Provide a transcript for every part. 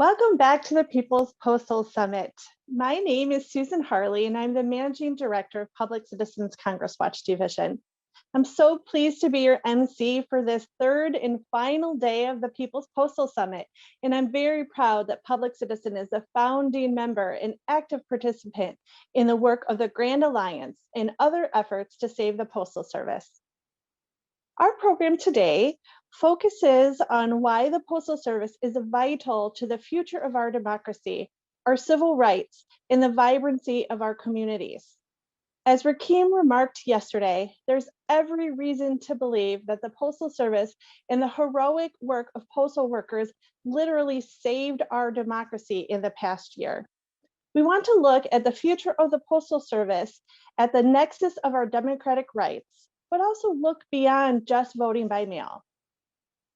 Welcome back to the People's Postal Summit. My name is Susan Harley, and I'm the Managing Director of Public Citizens Congress Watch Division. I'm so pleased to be your MC for this third and final day of the People's Postal Summit, and I'm very proud that Public Citizen is a founding member and active participant in the work of the Grand Alliance and other efforts to save the Postal Service. Our program today focuses on why the Postal Service is vital to the future of our democracy, our civil rights, and the vibrancy of our communities. As Rakeem remarked yesterday, there's every reason to believe that the Postal Service and the heroic work of postal workers literally saved our democracy in the past year. We want to look at the future of the Postal Service at the nexus of our democratic rights, but also look beyond just voting by mail.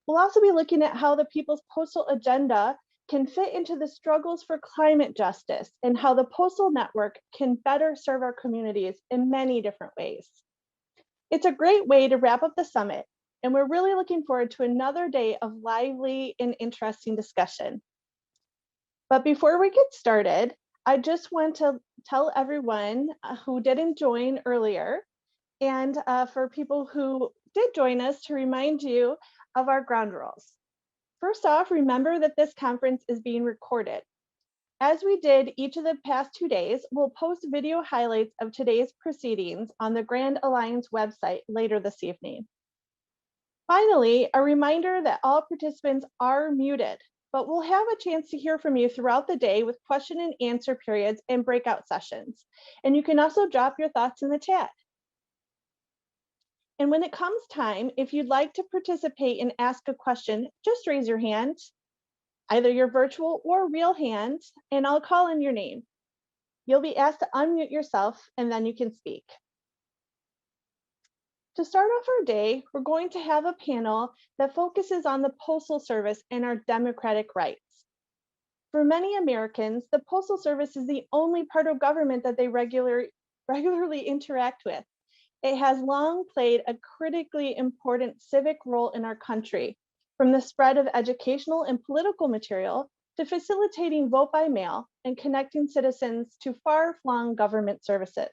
We'll also be looking at how the People's Postal Agenda can fit into the struggles for climate justice and how the postal network can better serve our communities in many different ways. It's a great way to wrap up the summit, and we're really looking forward to another day of lively and interesting discussion. But before we get started, I just want to tell everyone who didn't join earlier, and for people who did join us, to remind you of our ground rules. First off, remember that this conference is being recorded. As we did each of the past 2 days, we'll post video highlights of today's proceedings on the Grand Alliance website later this evening. Finally, a reminder that all participants are muted, but we'll have a chance to hear from you throughout the day with question and answer periods and breakout sessions. And you can also drop your thoughts in the chat. And when it comes time, if you'd like to participate and ask a question, just raise your hand, either your virtual or real hand, and I'll call in your name. You'll be asked to unmute yourself, and then you can speak. To start off our day, we're going to have a panel that focuses on the Postal Service and our democratic rights. For many Americans, the Postal Service is the only part of government that they regularly interact with. It has long played a critically important civic role in our country, from the spread of educational and political material to facilitating vote by mail and connecting citizens to far-flung government services.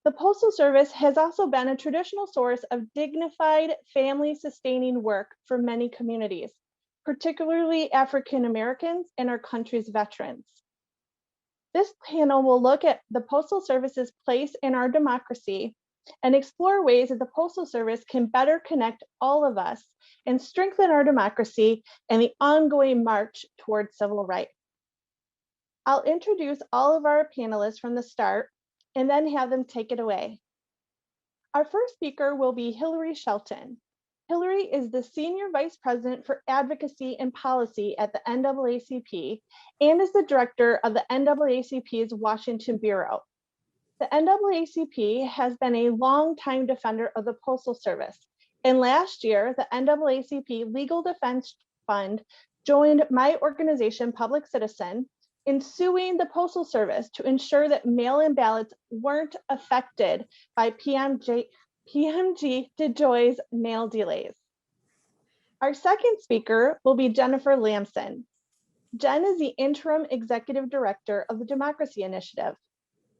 The Postal Service has also been a traditional source of dignified, family-sustaining work for many communities, particularly African Americans and our country's veterans. This panel will look at the Postal Service's place in our democracy and explore ways that the Postal Service can better connect all of us and strengthen our democracy and the ongoing march towards civil rights. I'll introduce all of our panelists from the start and then have them take it away. Our first speaker will be Hilary Shelton. Hilary is the Senior Vice President for Advocacy and Policy at the NAACP and is the Director of the NAACP's Washington Bureau. The NAACP has been a longtime defender of the Postal Service, and last year, the NAACP Legal Defense Fund joined my organization, Public Citizen, in suing the Postal Service to ensure that mail-in ballots weren't affected by PMG DeJoy's mail delays. Our second speaker will be Jennifer Lamson. Jen is the Interim Executive Director of the Democracy Initiative.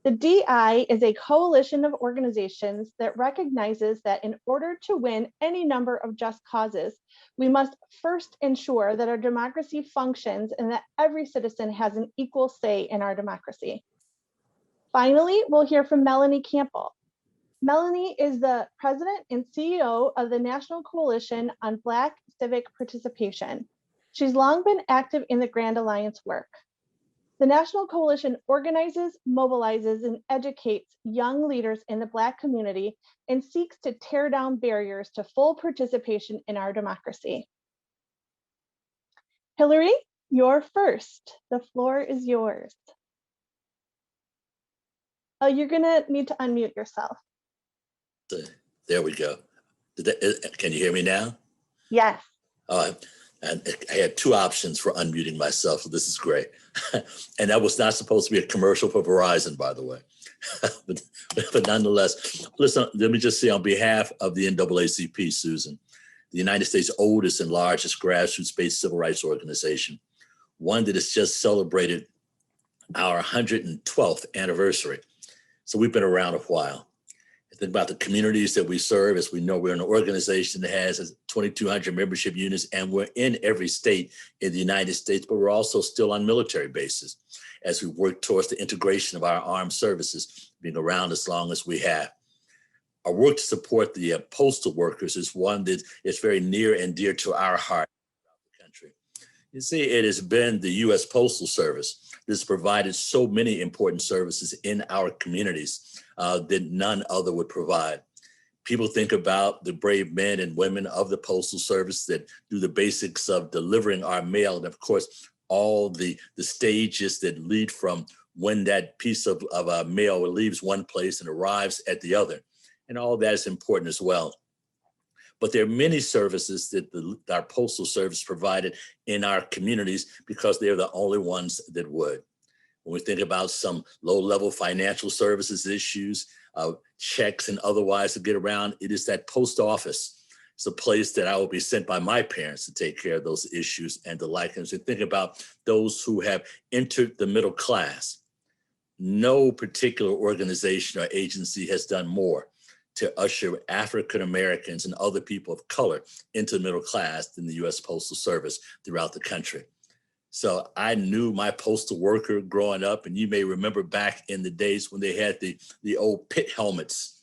The DI is a coalition of organizations that recognizes that in order to win any number of just causes, we must first ensure that our democracy functions and that every citizen has an equal say in our democracy. Finally, we'll hear from Melanie Campbell. Melanie is the President and CEO of the National Coalition on Black Civic Participation. She's long been active in the Grand Alliance work. The National Coalition organizes, mobilizes, and educates young leaders in the Black community and seeks to tear down barriers to full participation in our democracy. Hilary, you're first. The floor is yours. Oh, you're gonna need to unmute yourself. There we go. Can you hear me now? Yes. All right. And I had two options for unmuting myself, so this is great. And that was not supposed to be a commercial for Verizon, by the way. but nonetheless, listen, let me just say on behalf of the NAACP, Susan, the United States' oldest and largest grassroots-based civil rights organization, one that has just celebrated our 112th anniversary. So we've been around a while. Think about the communities that we serve. As we know, we're an organization that has 2,200 membership units, and we're in every state in the United States, but we're also still on military bases as we work towards the integration of our armed services, being around as long as we have. Our work to support the postal workers is one that is very near and dear to our heart throughout the country. You see, it has been the U.S. Postal Service that's provided so many important services in our communities that none other would provide. People think about the brave men and women of the Postal Service that do the basics of delivering our mail, and of course, all the stages that lead from when that piece of mail leaves one place and arrives at the other. And all that is important as well. But there are many services that our Postal Service provided in our communities because they're the only ones that would. When we think about some low-level financial services issues, checks and otherwise to get around, it is that post office. It's a place that I will be sent by my parents to take care of those issues and the like. And so think about those who have entered the middle class. No particular organization or agency has done more to usher African Americans and other people of color into the middle class than the U.S. Postal Service throughout the country. So I knew my postal worker growing up, and you may remember back in the days when they had the old pit helmets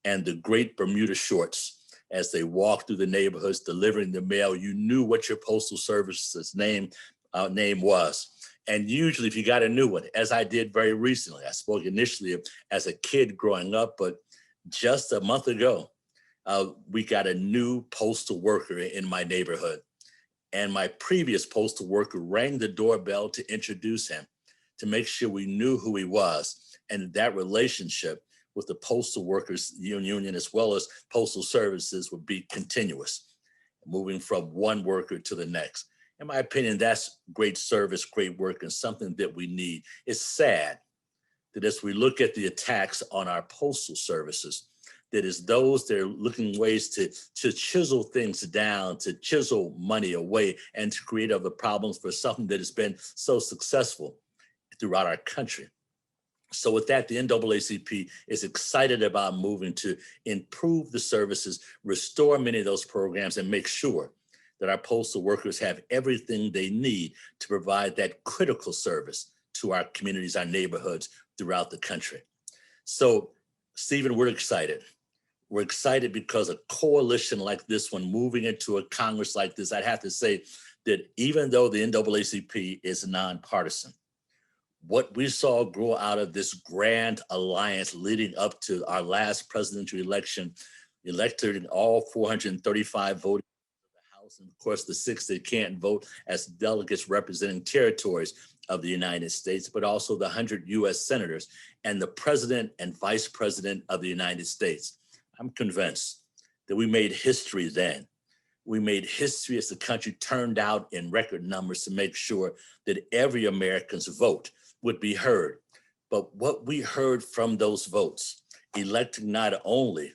and the great Bermuda shorts as they walked through the neighborhoods delivering the mail. You knew what your Postal Service's name was. And usually if you got a new one, as I did very recently, I spoke initially as a kid growing up, but just a month ago, we got a new postal worker in my neighborhood. And my previous postal worker rang the doorbell to introduce him, to make sure we knew who he was. And that relationship with the Postal Workers Union, as well as Postal Services, would be continuous, moving from one worker to the next. In my opinion, that's great service, great work, and something that we need. It's sad that as we look at the attacks on our postal services, that is those that are looking ways to chisel things down, to chisel money away, and to create other problems for something that has been so successful throughout our country. So with that, the NAACP is excited about moving to improve the services, restore many of those programs, and make sure that our postal workers have everything they need to provide that critical service to our communities, our neighborhoods throughout the country. So, Stephen, we're excited. We're excited because a coalition like this one moving into a Congress like this, I'd have to say that even though the NAACP is nonpartisan, what we saw grow out of this grand alliance leading up to our last presidential election, elected all 435 voting in the House, and of course the 6 that can't vote as delegates representing territories of the United States, but also the 100 US senators and the president and vice president of the United States. I'm convinced that we made history then. We made history as the country turned out in record numbers to make sure that every American's vote would be heard. But what we heard from those votes, electing not only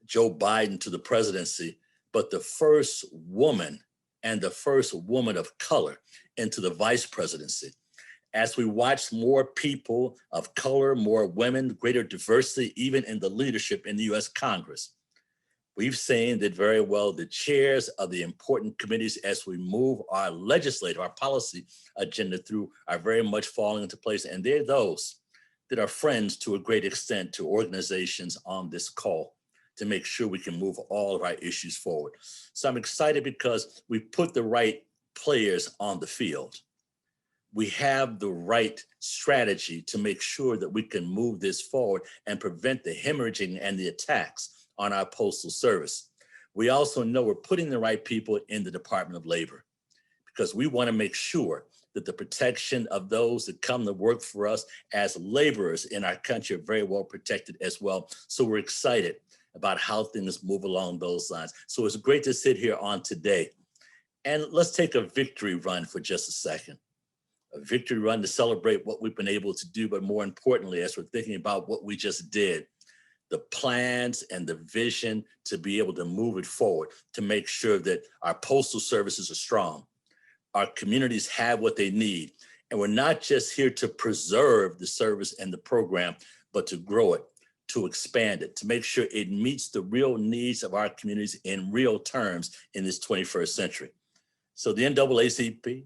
Joe Biden to the presidency, but the first woman and the first woman of color into the vice presidency. As we watch more people of color, more women, greater diversity, even in the leadership in the US Congress, we've seen that very well the chairs of the important committees as we move our legislative, our policy agenda through are very much falling into place. And they're those that are friends to a great extent to organizations on this call to make sure we can move all of our issues forward. So I'm excited because we put the right players on the field. We have the right strategy to make sure that we can move this forward and prevent the hemorrhaging and the attacks on our postal service. We also know we're putting the right people in the Department of Labor because we want to make sure that the protection of those that come to work for us as laborers in our country are very well protected as well. So we're excited about how things move along those lines. So it's great to sit here on today. And let's take a victory run for just a second. A victory run to celebrate what we've been able to do, but more importantly, as we're thinking about what we just did, the plans and the vision to be able to move it forward, to make sure that our postal services are strong, our communities have what they need. And we're not just here to preserve the service and the program, but to grow it, to expand it, to make sure it meets the real needs of our communities in real terms in this 21st century. So the NAACP,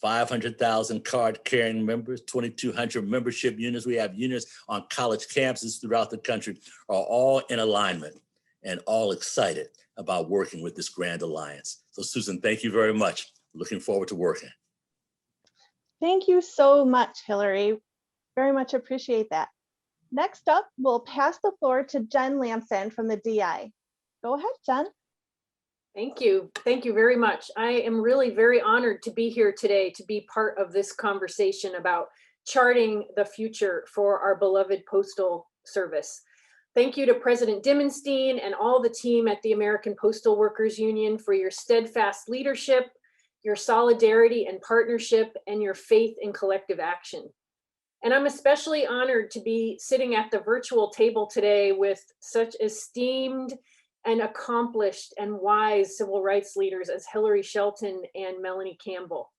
500,000 card-carrying members, 2,200 membership units. We have units on college campuses throughout the country, are all in alignment and all excited about working with this grand alliance. So Susan, thank you very much. Looking forward to working. Thank you so much, Hilary. Very much appreciate that. Next up, we'll pass the floor to Jen Lamson from the DI. Go ahead, Jen. Thank you. Thank you very much. I am really very honored to be here today to be part of this conversation about charting the future for our beloved Postal Service. Thank you to President Dimmenstein and all the team at the American Postal Workers Union for your steadfast leadership, your solidarity and partnership, and your faith in collective action. And I'm especially honored to be sitting at the virtual table today with such esteemed and accomplished and wise civil rights leaders as Hilary, Shelton, and Melanie Campbell.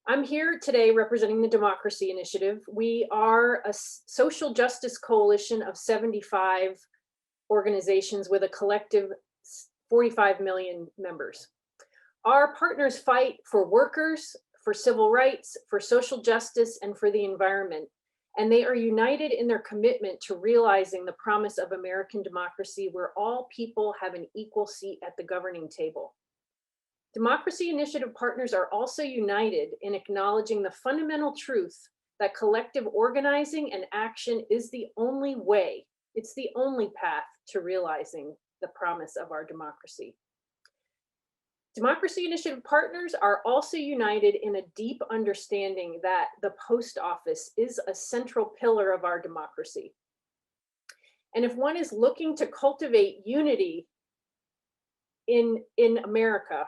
I'm here today representing the Democracy Initiative. We are a social justice coalition of 75 organizations with a collective 45 million members. Our partners fight for workers, for civil rights, for social justice, and for the environment. And they are united in their commitment to realizing the promise of American democracy where all people have an equal seat at the governing table. Democracy Initiative partners are also united in acknowledging the fundamental truth that collective organizing and action is the only way, it's the only path to realizing the promise of our democracy. Democracy Initiative partners are also united in a deep understanding that the post office is a central pillar of our democracy. And if one is looking to cultivate unity in America,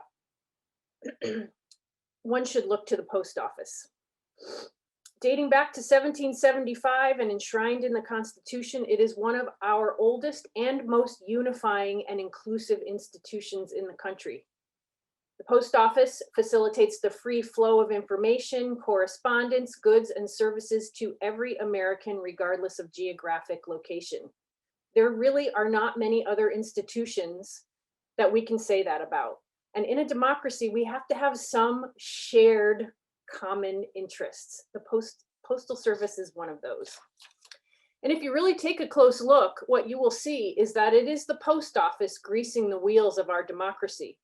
one should look to the post office. Dating back to 1775 and enshrined in the Constitution, it is one of our oldest and most unifying and inclusive institutions in the country. The post office facilitates the free flow of information, correspondence, goods, and services to every American, regardless of geographic location. There really are not many other institutions that we can say that about. And in a democracy, we have to have some shared common interests. The Postal Service is one of those. And if you really take a close look, what you will see is that it is the post office greasing the wheels of our democracy.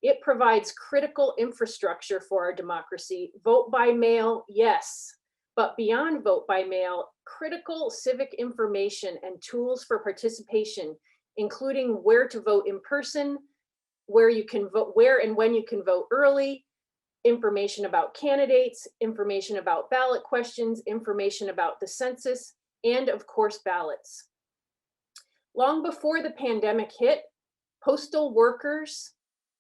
It provides critical infrastructure for our democracy. Vote by mail, yes, but beyond vote by mail, critical civic information and tools for participation, including where to vote in person, where you can vote, where and when you can vote early, information about candidates, information about ballot questions, information about the census, and of course, ballots. Long before the pandemic hit, postal workers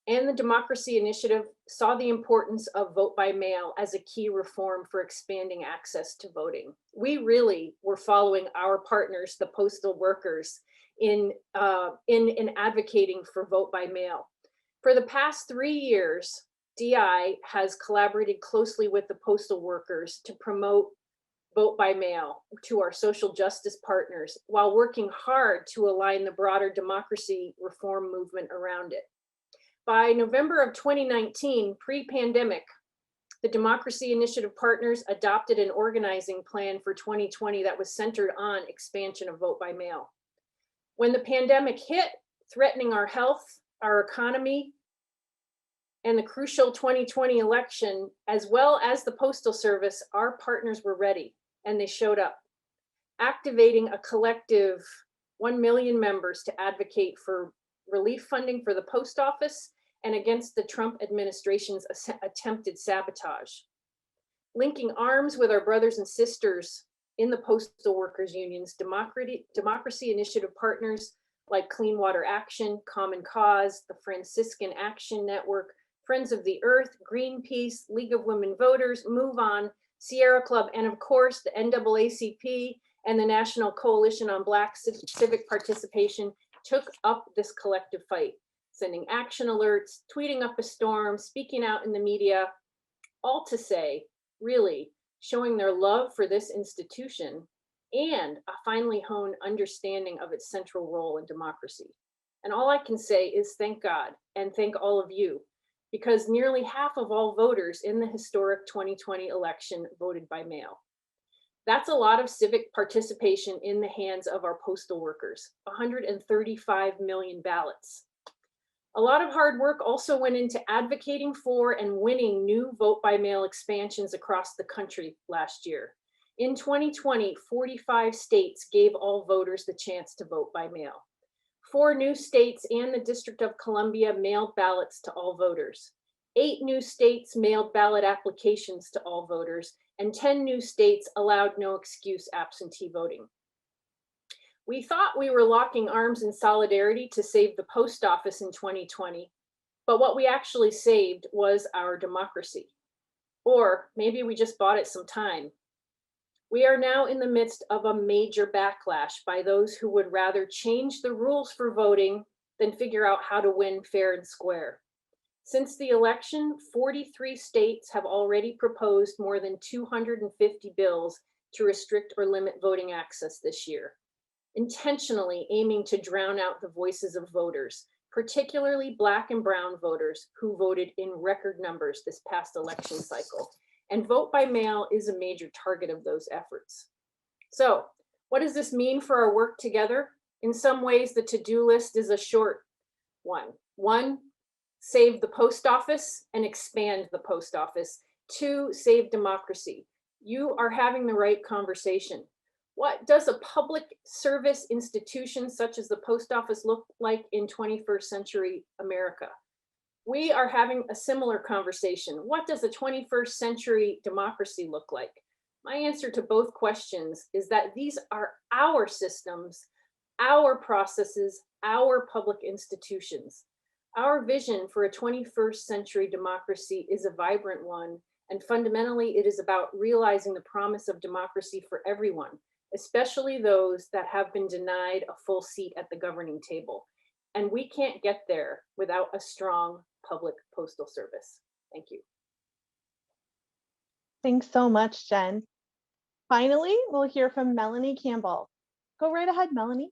and the Democracy Initiative saw the importance of vote by mail as a key reform for expanding access to voting. We really were following our partners, the postal workers, in advocating for vote by mail. For the past 3 years, DI has collaborated closely with the postal workers to promote vote by mail to our social justice partners while working hard to align the broader democracy reform movement around it. By November of 2019, pre-pandemic, the Democracy Initiative partners adopted an organizing plan for 2020 that was centered on expansion of vote by mail. When the pandemic hit, threatening our health, our economy, and the crucial 2020 election, as well as the Postal Service, our partners were ready and they showed up, activating a collective 1 million members to advocate for relief funding for the post office and against the Trump administration's attempted sabotage. Linking arms with our brothers and sisters in the postal workers unions, Democracy Initiative partners like Clean Water Action, Common Cause, the Franciscan Action Network, Friends of the Earth, Greenpeace, League of Women Voters, Move On, Sierra Club, and of course the NAACP and the National Coalition on Black Civic Participation took up this collective fight, sending action alerts, tweeting up a storm, speaking out in the media, all to say, really, showing their love for this institution and a finely honed understanding of its central role in democracy. And all I can say is thank God and thank all of you, because nearly half of all voters in the historic 2020 election voted by mail. That's a lot of civic participation in the hands of our postal workers, 135 million ballots. A lot of hard work also went into advocating for and winning new vote by mail expansions across the country last year. In 2020, 45 states gave all voters the chance to vote by mail. 4 new states and the District of Columbia mailed ballots to all voters. 8 new states mailed ballot applications to all voters, and 10 new states allowed no excuse absentee voting. We thought we were locking arms in solidarity to save the post office in 2020, but what we actually saved was our democracy. Or maybe we just bought it some time. We are now in the midst of a major backlash by those who would rather change the rules for voting than figure out how to win fair and square. Since the election, 43 states have already proposed more than 250 bills to restrict or limit voting access this year, intentionally aiming to drown out the voices of voters, particularly Black and Brown voters who voted in record numbers this past election cycle. And vote by mail is a major target of those efforts. So, what does this mean for our work together? In some ways, the to-do list is a short one. 1, save the post office and expand the post office. 2, save democracy. You are having the right conversation. What does a public service institution such as the post office look like in 21st century America? We are having a similar conversation. What does a 21st century democracy look like? My answer to both questions is that these are our systems, our processes, our public institutions. Our vision for a 21st century democracy is a vibrant one, and fundamentally it is about realizing the promise of democracy for everyone, especially those that have been denied a full seat at the governing table. And we can't get there without a strong public postal service. Thank you. Thanks so much, Jen. Finally, we'll hear from Melanie Campbell. Go right ahead, Melanie.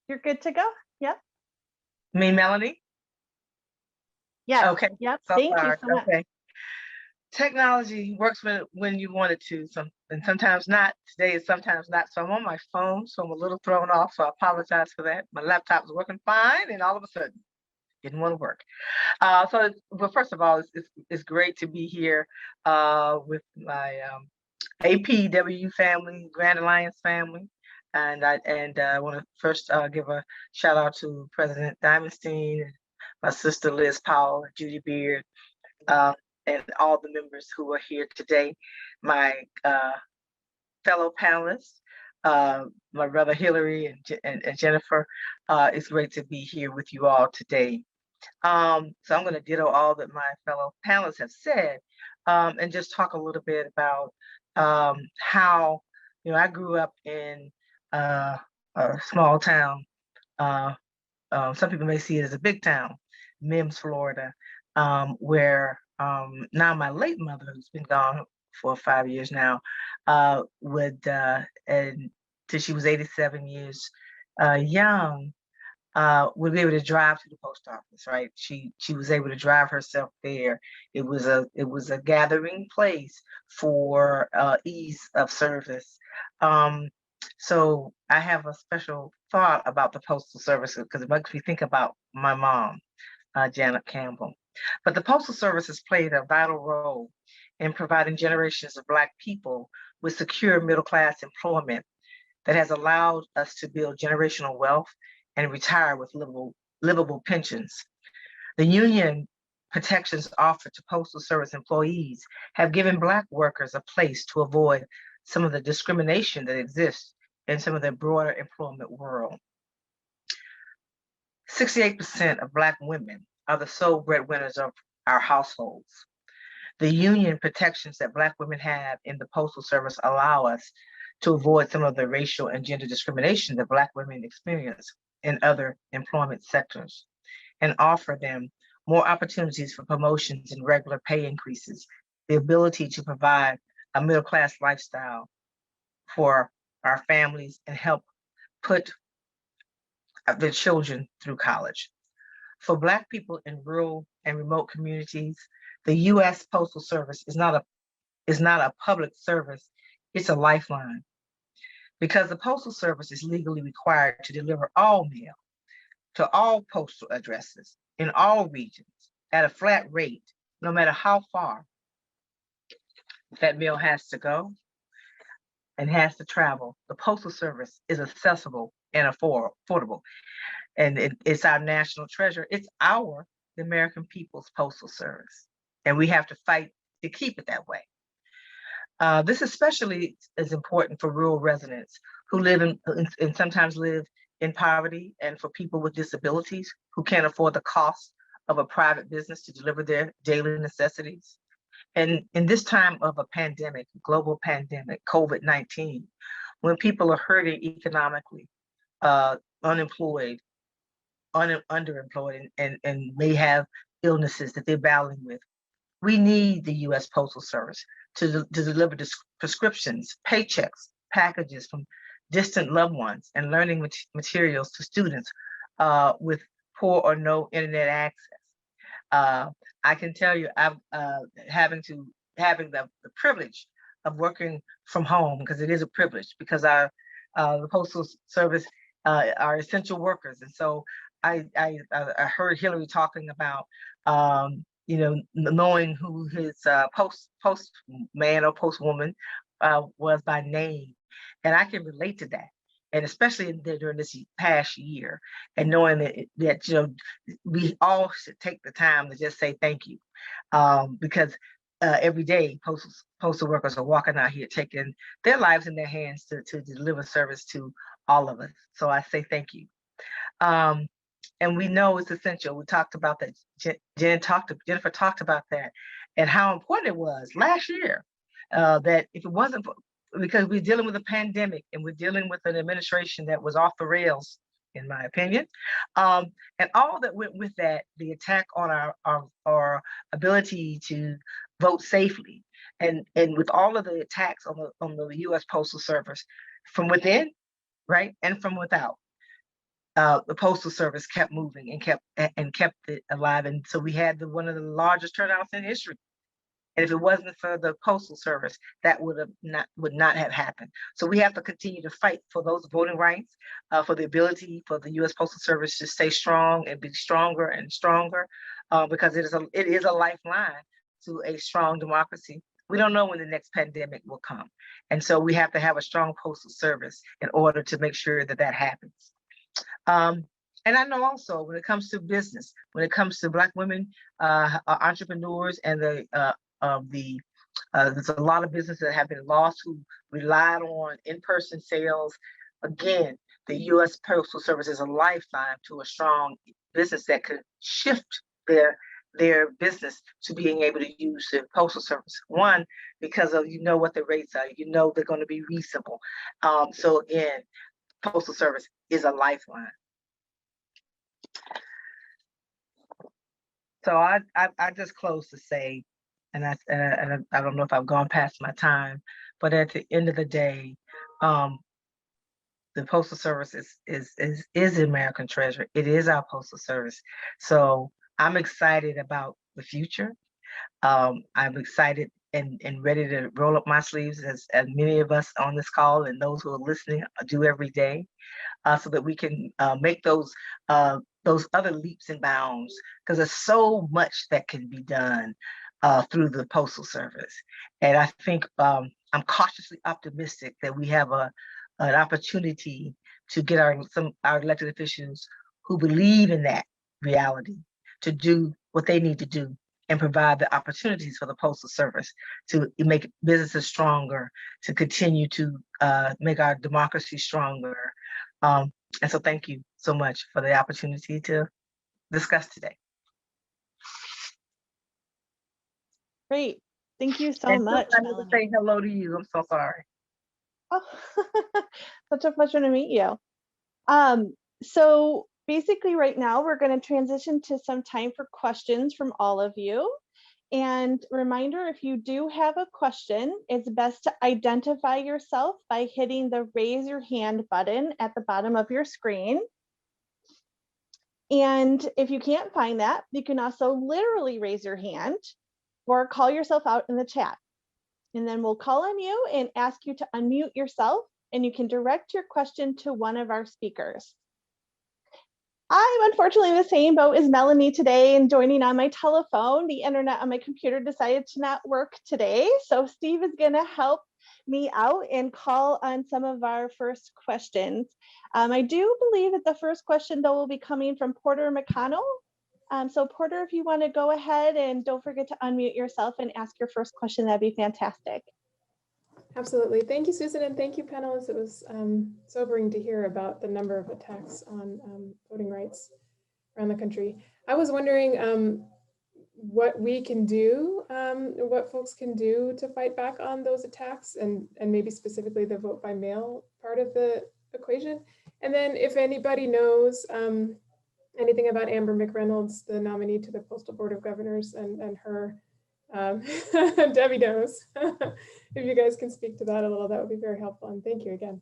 You're good to go? Yep. Me, Melanie? Yes. Okay. Yep. So Thank you sorry. so much. Okay. Technology works when you want it to, and sometimes not. Today is sometimes not. So I'm on my phone, so I'm a little thrown off. So I apologize for that. My laptop was working fine, and all of a sudden, didn't want to work. Well, first of all, it's great to be here with my APW family, Grand Alliance family. And I want to first give a shout out to President Diamondstein, my sister Liz Powell, Judy Beard, and all the members who are here today. My fellow panelists, my brother Hilary and Jennifer. It's great to be here with you all today. So I'm going to ditto all that my fellow panelists have said, and just talk a little bit about how, I grew up in a small town. Some people may see it as a big town, Mims, Florida, where now my late mother, who's been gone for 5 years now, and till she was 87 years young, would be able to drive to the post office, right? She was able to drive herself there. It was a gathering place for ease of service. So I have a special thought about the Postal Service because it makes me think about my mom, Janet Campbell. But the Postal Service has played a vital role in providing generations of Black people with secure middle-class employment that has allowed us to build generational wealth and retire with livable pensions. The union protections offered to Postal Service employees have given Black workers a place to avoid some of the discrimination that exists in some of the broader employment world. 68% of Black women are the sole breadwinners of our households. The union protections that Black women have in the Postal Service allow us to avoid some of the racial and gender discrimination that Black women experience in other employment sectors, and offer them more opportunities for promotions and regular pay increases, the ability to provide a middle-class lifestyle for our families, and help put their children through college. For Black people in rural and remote communities, the U.S. Postal Service is not a public service, it's a lifeline. Because the Postal Service is legally required to deliver all mail to all postal addresses in all regions at a flat rate, no matter how far that mail has to go and has to travel, the Postal Service is accessible and affordable. And it's our national treasure. It's the American people's Postal Service. And we have to fight to keep it that way. This especially is important for rural residents who live and sometimes live in poverty, and for people with disabilities who can't afford the cost of a private business to deliver their daily necessities. And in this time of a pandemic, global pandemic, COVID-19, when people are hurting economically, unemployed, underemployed, and may have illnesses that they're battling with, we need the U.S. Postal Service to deliver prescriptions, paychecks, packages from distant loved ones, and learning materials to students with poor or no internet access. I can tell you, I've having the privilege of working from home, because it is a privilege, because the Postal Service are essential workers, and so I heard Hilary talking about knowing who his postman or postwoman was by name, and I can relate to that. And especially during this past year, and knowing that we all should take the time to just say thank you, because every day postal workers are walking out here taking their lives in their hands to deliver service to all of us. So I say thank you. And we know it's essential. We talked about that. Jennifer talked about that, and how important it was last year. That if it wasn't because we're dealing with a pandemic, and we're dealing with an administration that was off the rails, in my opinion, and all that went with that, the attack on our ability to vote safely, and with all of the attacks on the U.S. Postal Service from within, right, and from without. The Postal Service kept moving and kept it alive, and so we had one of the largest turnouts in history. And if it wasn't for the Postal Service, that would not have happened. So we have to continue to fight for those voting rights, for the ability for the U.S. Postal Service to stay strong and be stronger and stronger, because it is a lifeline to a strong democracy. We don't know when the next pandemic will come, and so we have to have a strong Postal Service in order to make sure that happens. And I know also when it comes to business, when it comes to Black women entrepreneurs, and there's a lot of businesses that have been lost who relied on in-person sales. Again, the U.S. Postal Service is a lifeline to a strong business that could shift their business to being able to use the Postal Service. One, because of what the rates are, they're going to be reasonable. So again, Postal Service is a lifeline. So I just close to say, and I don't know if I've gone past my time, but at the end of the day, the Postal Service is the American treasure. It is our Postal Service. So I'm excited about the future. I'm excited and ready to roll up my sleeves, as many of us on this call and those who are listening do every day, so that we can make those other leaps and bounds, because there's so much that can be done through the Postal Service. And I think I'm cautiously optimistic that we have an opportunity to get our elected officials who believe in that reality to do what they need to do and provide the opportunities for the Postal Service to make businesses stronger, to continue to make our democracy stronger. And so thank you so much for the opportunity to discuss today. Great. Thank you so And much, I never Melanie. say hello to you. I'm so sorry. Oh, such a pleasure to meet you. So basically right now we're going to transition to some time for questions from all of you. And reminder, if you do have a question, it's best to identify yourself by hitting the raise your hand button at the bottom of your screen. And if you can't find that, you can also literally raise your hand or call yourself out in the chat. And then we'll call on you and ask you to unmute yourself, and you can direct your question to one of our speakers. I'm unfortunately in the same boat as Melanie today and joining on my telephone. The internet on my computer decided to not work today. So Steve is going to help me out and call on some of our first questions. I do believe that the first question though will be coming from Porter McConnell. So Porter, if you want to go ahead and don't forget to unmute yourself and ask your first question, that'd be fantastic. Absolutely. Thank you, Susan, and thank you, panelists. It was sobering to hear about the number of attacks on voting rights around the country. I was wondering what we can do, what folks can do to fight back on those attacks, and maybe specifically the vote by mail part of the equation. And then if anybody knows anything about Amber McReynolds, the nominee to the Postal Board of Governors, and her, Debbie knows. If you guys can speak to that a little, that would be very helpful. And thank you again.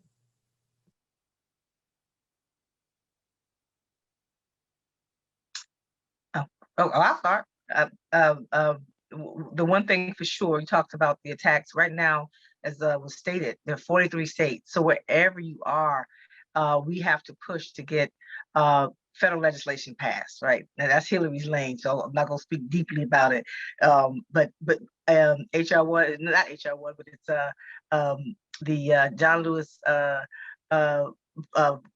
I'll start. The one thing for sure, you talked about the attacks right now, as was stated, there are 43 states. So wherever you are, we have to push to get federal legislation passed, right? Now that's Hilary's lane, so I'm not going to speak deeply about it. But HR 1, not HR 1, but it's the John Lewis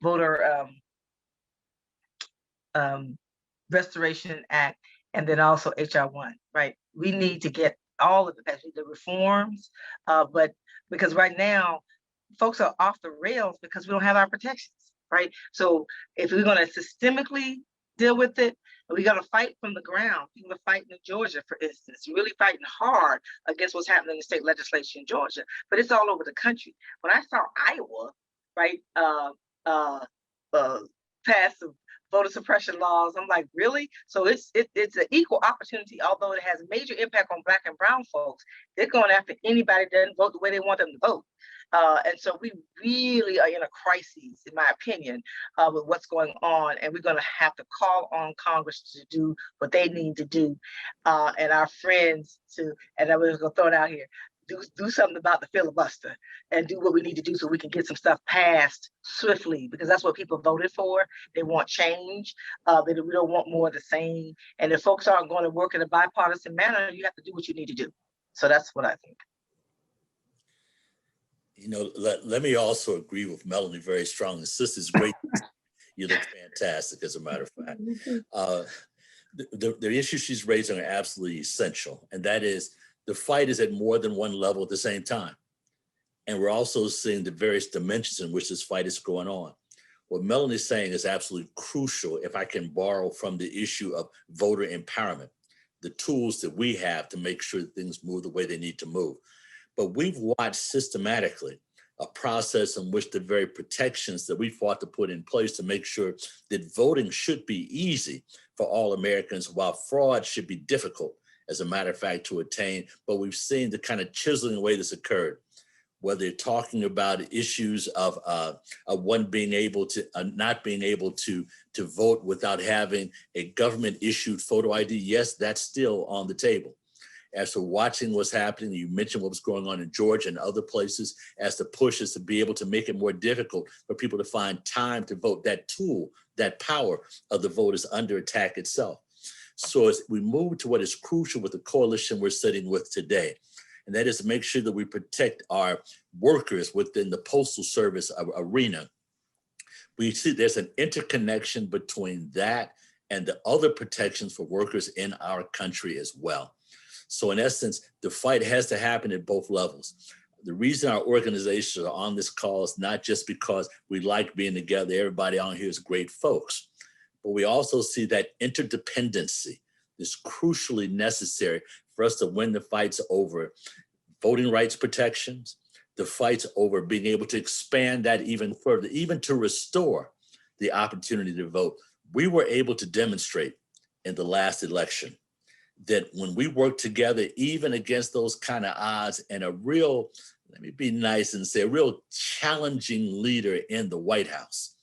voter Restoration Act, and then also HR 1, right? We need to get all of the reforms, but because right now folks are off the rails because we don't have our protections, right? So if we're going to systemically deal with it, we got to fight from the ground. People are fighting in Georgia, for instance, really fighting hard against what's happening in the state legislature in Georgia, but it's all over the country. When I saw Iowa, right, pass some voter suppression laws, I'm like, really? So it's an equal opportunity, although it has a major impact on Black and brown folks. They're going after anybody that doesn't vote the way they want them to vote. And so we really are in a crisis, in my opinion, with what's going on. And we're going to have to call on Congress to do what they need to do, and our friends to, and I'm going to throw it out here, do something about the filibuster and do what we need to do so we can get some stuff passed swiftly, because that's what people voted for. They want change, but we don't want more of the same. And if folks aren't going to work in a bipartisan manner, you have to do what you need to do. So that's what I think. You know, let me also agree with Melanie very strongly. Sister's great. You look fantastic, as a matter of fact. The issues she's raising are absolutely essential, and that is the fight is at more than one level at the same time. And we're also seeing the various dimensions in which this fight is going on. What Melanie's saying is absolutely crucial, if I can borrow from the issue of voter empowerment, the tools that we have to make sure that things move the way they need to move. But we've watched systematically a process in which the very protections that we fought to put in place to make sure that voting should be easy for all Americans, while fraud should be difficult, as a matter of fact, to attain. But we've seen the kind of chiseling away that's occurred, whether you're talking about issues of one being able to, not being able to vote without having a government issued photo ID. Yes, that's still on the table. As for watching what's happening, you mentioned what was going on in Georgia and other places, as the push is to be able to make it more difficult for people to find time to vote. That tool, that power of the vote is under attack itself. So as we move to what is crucial with the coalition we're sitting with today, and that is to make sure that we protect our workers within the Postal Service arena. We see there's an interconnection between that and the other protections for workers in our country as well. So in essence, the fight has to happen at both levels. The reason our organizations are on this call is not just because we like being together. Everybody on here is great folks, but we also see that interdependency is crucially necessary for us to win the fights over voting rights protections, the fights over being able to expand that even further, even to restore the opportunity to vote. We were able to demonstrate in the last election that when we work together, even against those kind of odds, and a real, let me be nice and say, a real challenging leader in the White House,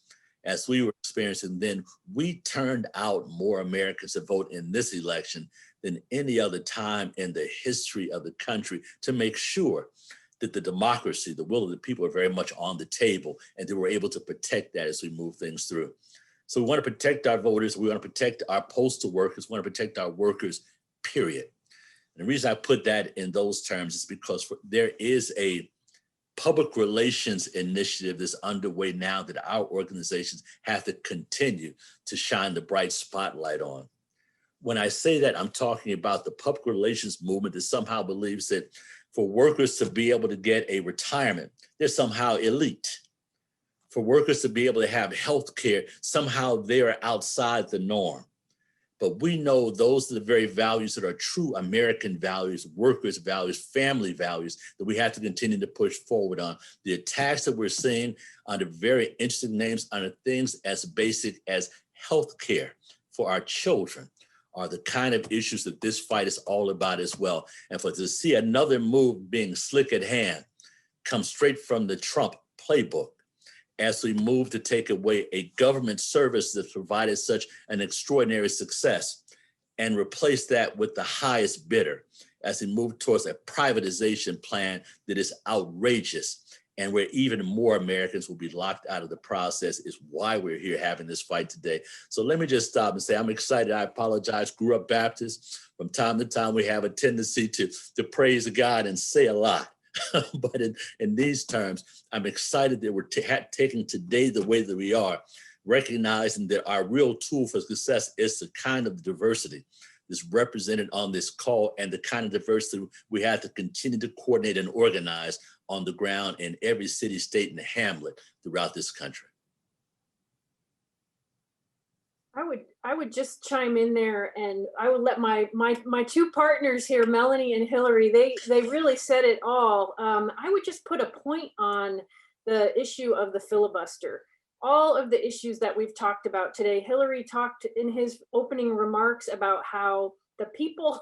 as we were experiencing then, we turned out more Americans to vote in this election than any other time in the history of the country, to make sure that the democracy, the will of the people, are very much on the table, and that we're able to protect that as we move things through. So we want to protect our voters, we want to protect our postal workers, we want to protect our workers, period. And the reason I put that in those terms is because there is a public relations initiative that's underway now that our organizations have to continue to shine the bright spotlight on. When I say that, I'm talking about the public relations movement that somehow believes that for workers to be able to get a retirement, they're somehow elite. For workers to be able to have health care, somehow they're outside the norm. But we know those are the very values that are true American values, workers' values, family values that we have to continue to push forward on. The attacks that we're seeing under very interesting names, under things as basic as health care for our children, are the kind of issues that this fight is all about as well. And for to see another move being slick at hand come straight from the Trump playbook, as we move to take away a government service that provided such an extraordinary success and replace that with the highest bidder, as we move towards a privatization plan that is outrageous and where even more Americans will be locked out of the process, is why we're here having this fight today. So let me just stop and say, I'm excited. I apologize, grew up Baptist. From time to time, we have a tendency to praise God and say a lot. But in these terms, I'm excited that we're taking today the way that we are, recognizing that our real tool for success is the kind of diversity that's represented on this call, and the kind of diversity we have to continue to coordinate and organize on the ground in every city, state, and hamlet throughout this country. I would just chime in there, and I would let my two partners here, Melanie and Hilary, they really said it all. I would just put a point on the issue of the filibuster. All of the issues that we've talked about today. Hilary talked in his opening remarks about how the people,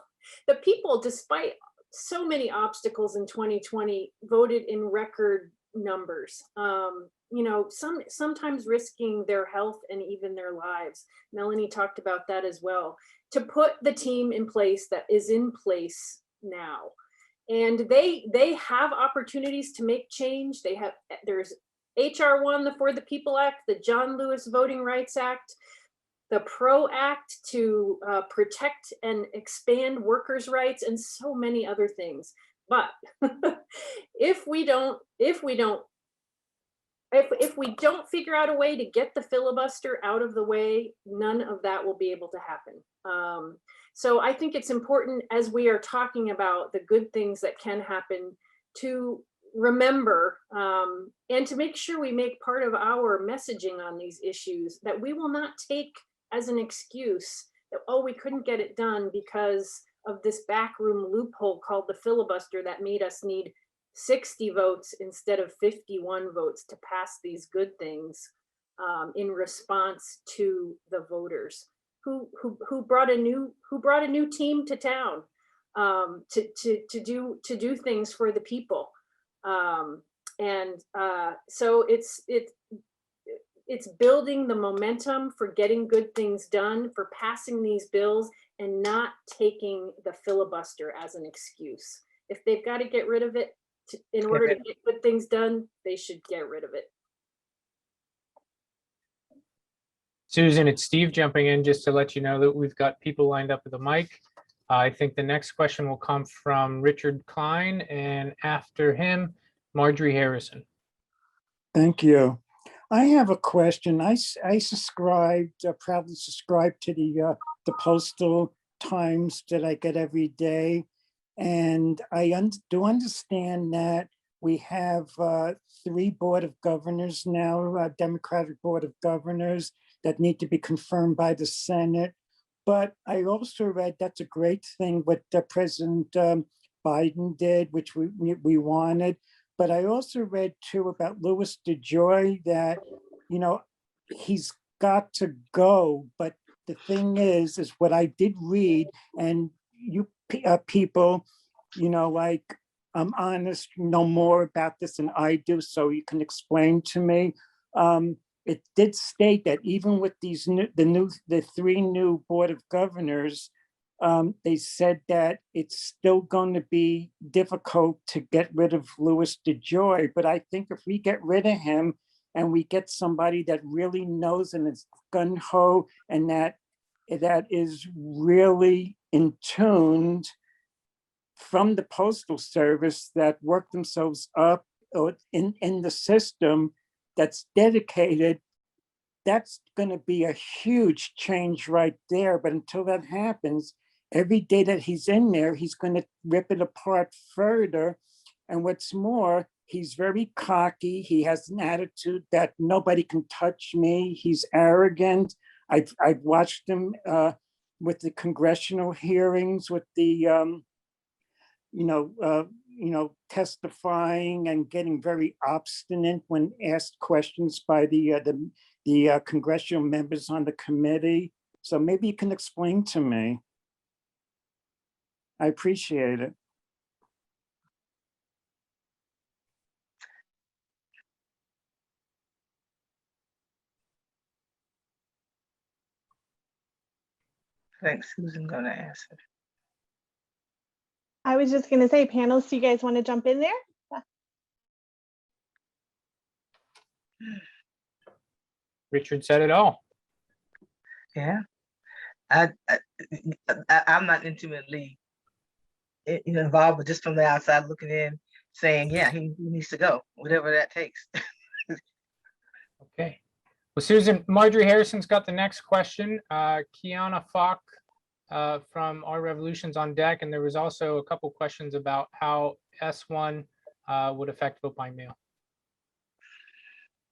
despite so many obstacles in 2020, voted in record numbers. You know, sometimes risking their health and even their lives. Melanie talked about that as well. To put the team in place that is in place now, and they have opportunities to make change. There's HR 1, the For the People Act, the John Lewis Voting Rights Act, the PRO Act to protect and expand workers' rights, and so many other things. But if we don't figure out a way to get the filibuster out of the way, none of that will be able to happen. So I think it's important, as we are talking about the good things that can happen, to remember and to make sure we make part of our messaging on these issues that we will not take as an excuse that, oh, we couldn't get it done because of this backroom loophole called the filibuster that made us need 60 votes instead of 51 votes to pass these good things in response to the voters who brought a new team to town to do things for the people. So it's building the momentum for getting good things done, for passing these bills, and not taking the filibuster as an excuse. If they've got to get rid of it in order to get good things done, they should get rid of it. Susan, it's Steve jumping in just to let you know that we've got people lined up at the mic. I think the next question will come from Richard Klein, and after him, Marjorie Harrison. Thank you. I have a question. I proudly subscribe to the Postal Times that I get every day. And I do understand that we have 3 Board of Governors now, Democratic Board of Governors, that need to be confirmed by the Senate. But I also read that's a great thing what President Biden did, which we wanted. But I also read too about Louis DeJoy that, you know, he's got to go. But the thing is what I did read, and you people, you know, like I'm honest, know more about this than I do, so you can explain to me. It did state that even with these the three new Board of Governors, they said that it's still going to be difficult to get rid of Louis DeJoy. But I think if we get rid of him and we get somebody that really knows and is gung-ho and that is really in tuned from the Postal Service, that work themselves up in the system, that's dedicated, that's going to be a huge change right there. But until that happens, every day that he's in there, he's going to rip it apart further. And what's more, he's very cocky. He has an attitude that nobody can touch me. He's arrogant. I've watched him with the congressional hearings, with the testifying and getting very obstinate when asked questions by the congressional members on the committee. So maybe you can explain to me. I appreciate it. Thanks, Susan, gonna answer. I was just going to say, panelists, do you guys want to jump in there? Richard said it all. Yeah, I'm not intimately involved, but just from the outside looking in, saying, yeah, he needs to go, whatever that takes. Okay. Well, Susan, Marjorie Harrison's got the next question. Kiana Falk from Our Revolution's on deck, and there was also a couple questions about how S1 would affect vote by mail.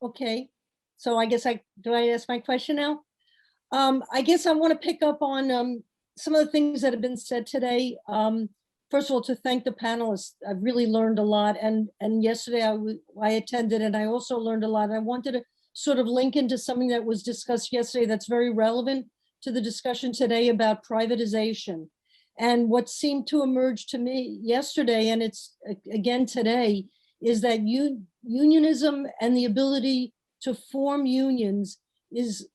Okay, so I guess do I ask my question now? I guess I want to pick up on some of the things that have been said today. First of all, to thank the panelists. I've really learned a lot, and yesterday I attended and I also learned a lot. I wanted to sort of link into something that was discussed yesterday that's very relevant to the discussion today about privatization. And what seemed to emerge to me yesterday, and it's again today, is that unionism and the ability to form unions is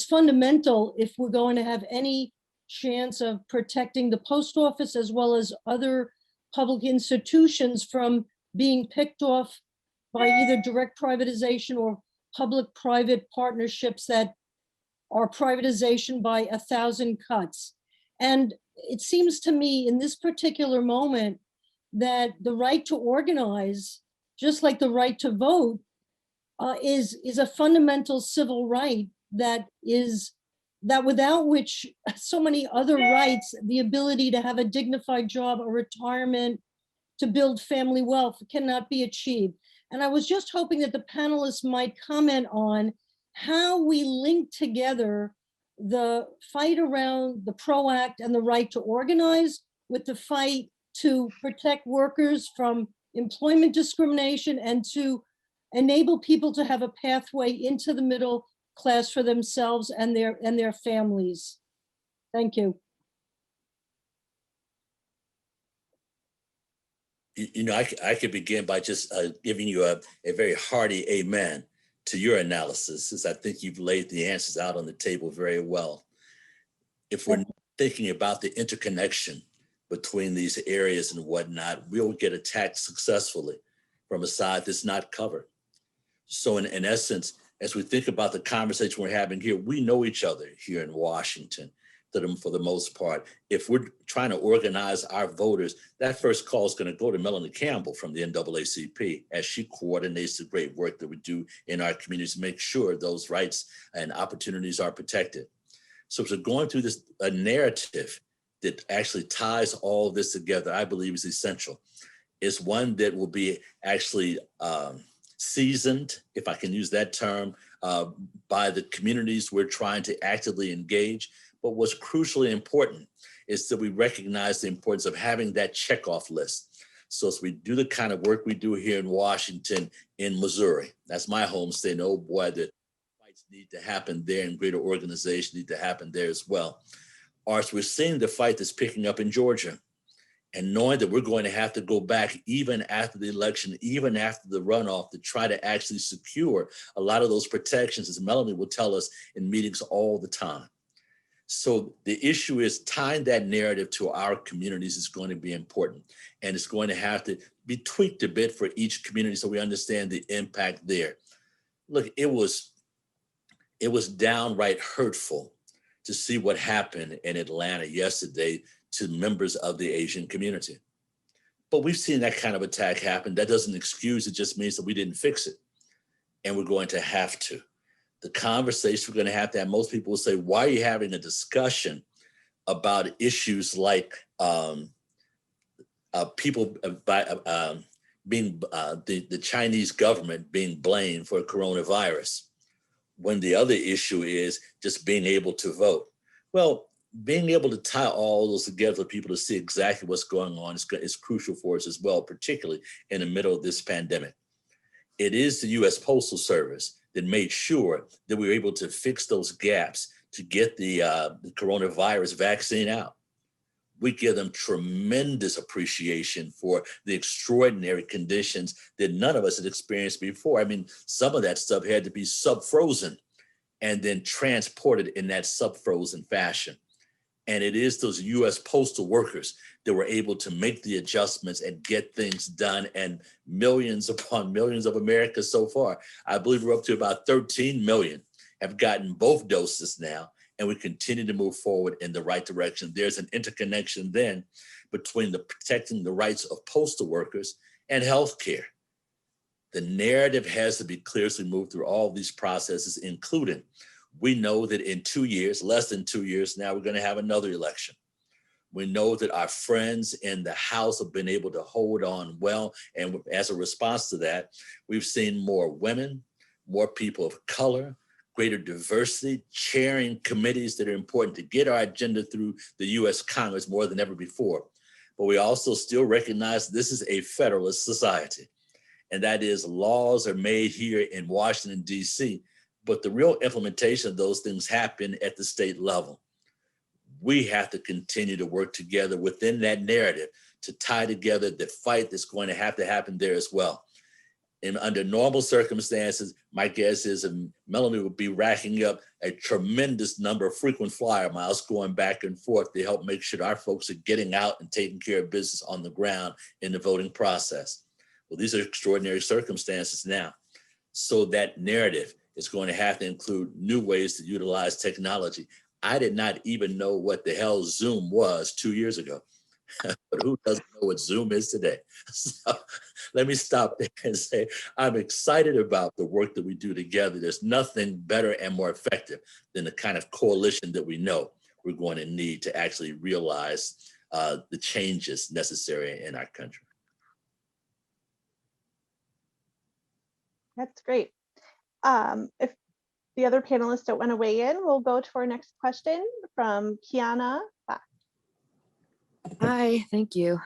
fundamental if we're going to have any chance of protecting the post office as well as other public institutions from being picked off by either direct privatization or public-private partnerships that are privatization by 1,000 cuts. And it seems to me in this particular moment that the right to organize, just like the right to vote, is a fundamental civil right that without which so many other rights, the ability to have a dignified job, a retirement, to build family wealth cannot be achieved. And I was just hoping that the panelists might comment on how we link together the fight around the PRO Act and the right to organize with the fight to protect workers from employment discrimination and to enable people to have a pathway into the middle class for themselves and their families. Thank you. I could begin by just giving you a very hearty amen to your analysis, as I think you've laid the answers out on the table very well. If we're thinking about the interconnection between these areas and whatnot, we'll get attacked successfully from a side that's not covered. So in essence, as we think about the conversation we're having here, we know each other here in Washington for the most part. If we're trying to organize our voters, that first call is going to go to Melanie Campbell from the NAACP as she coordinates the great work that we do in our communities to make sure those rights and opportunities are protected. So if we're going through this a narrative that actually ties all this together, I believe is essential. It's one that will be actually seasoned, if I can use that term, by the communities we're trying to actively engage, But what's crucially important is that we recognize the importance of having that checkoff list. So as we do the kind of work we do here in Washington, in Missouri, that's my home state, and oh boy, the fights need to happen there, and greater organization need to happen there as well. Or as we're seeing the fight that's picking up in Georgia, and knowing that we're going to have to go back even after the election, even after the runoff, to try to actually secure a lot of those protections, as Melanie will tell us in meetings all the time. So the issue is tying that narrative to our communities is going to be important. And it's going to have to be tweaked a bit for each community so we understand the impact there. Look, it was downright hurtful to see what happened in Atlanta yesterday to members of the Asian community. But we've seen that kind of attack happen. That doesn't excuse it, just means that we didn't fix it. And we're going to have to. The conversation we're going to have, most people will say, why are you having a discussion about issues like people being the Chinese government being blamed for coronavirus, when the other issue is just being able to vote? Well, being able to tie all those together for people to see exactly what's going on is crucial for us as well, particularly in the middle of this pandemic. It is the U.S. Postal Service that made sure that we were able to fix those gaps to get the coronavirus vaccine out. We give them tremendous appreciation for the extraordinary conditions that none of us had experienced before. I mean, some of that stuff had to be sub-frozen and then transported in that sub-frozen fashion. And it is those U.S. postal workers that were able to make the adjustments and get things done. And millions upon millions of Americans so far, I believe we're up to about 13 million, have gotten both doses now. And we continue to move forward in the right direction. There's an interconnection then between protecting the rights of postal workers and healthcare. The narrative has to be clear as we move through all these processes, including we know that in 2 years, less than 2 years now, we're going to have another election. We know that our friends in the House have been able to hold on well. And as a response to that, we've seen more women, more people of color, greater diversity, chairing committees that are important to get our agenda through the U.S. Congress more than ever before. But we also still recognize this is a federalist society. And that is, laws are made here in Washington, D.C., but the real implementation of those things happen at the state level. We have to continue to work together within that narrative to tie together the fight that's going to happen there as well. And under normal circumstances, my guess is Melanie will be racking up a tremendous number of frequent flyer miles going back and forth to help make sure our folks are getting out and taking care of business on the ground in the voting process. Well, these are extraordinary circumstances now. So that narrative is going to have to include new ways to utilize technology. I did not even know what the hell Zoom was 2 years ago, but who doesn't know what Zoom is today? So let me stop there and say, I'm excited about the work that we do together. There's nothing better and more effective than the kind of coalition that we know we're going to need to actually realize the changes necessary in our country. That's great. If the other panelists don't want to weigh in, we'll go to our next question from Kiana. Hi, thank you.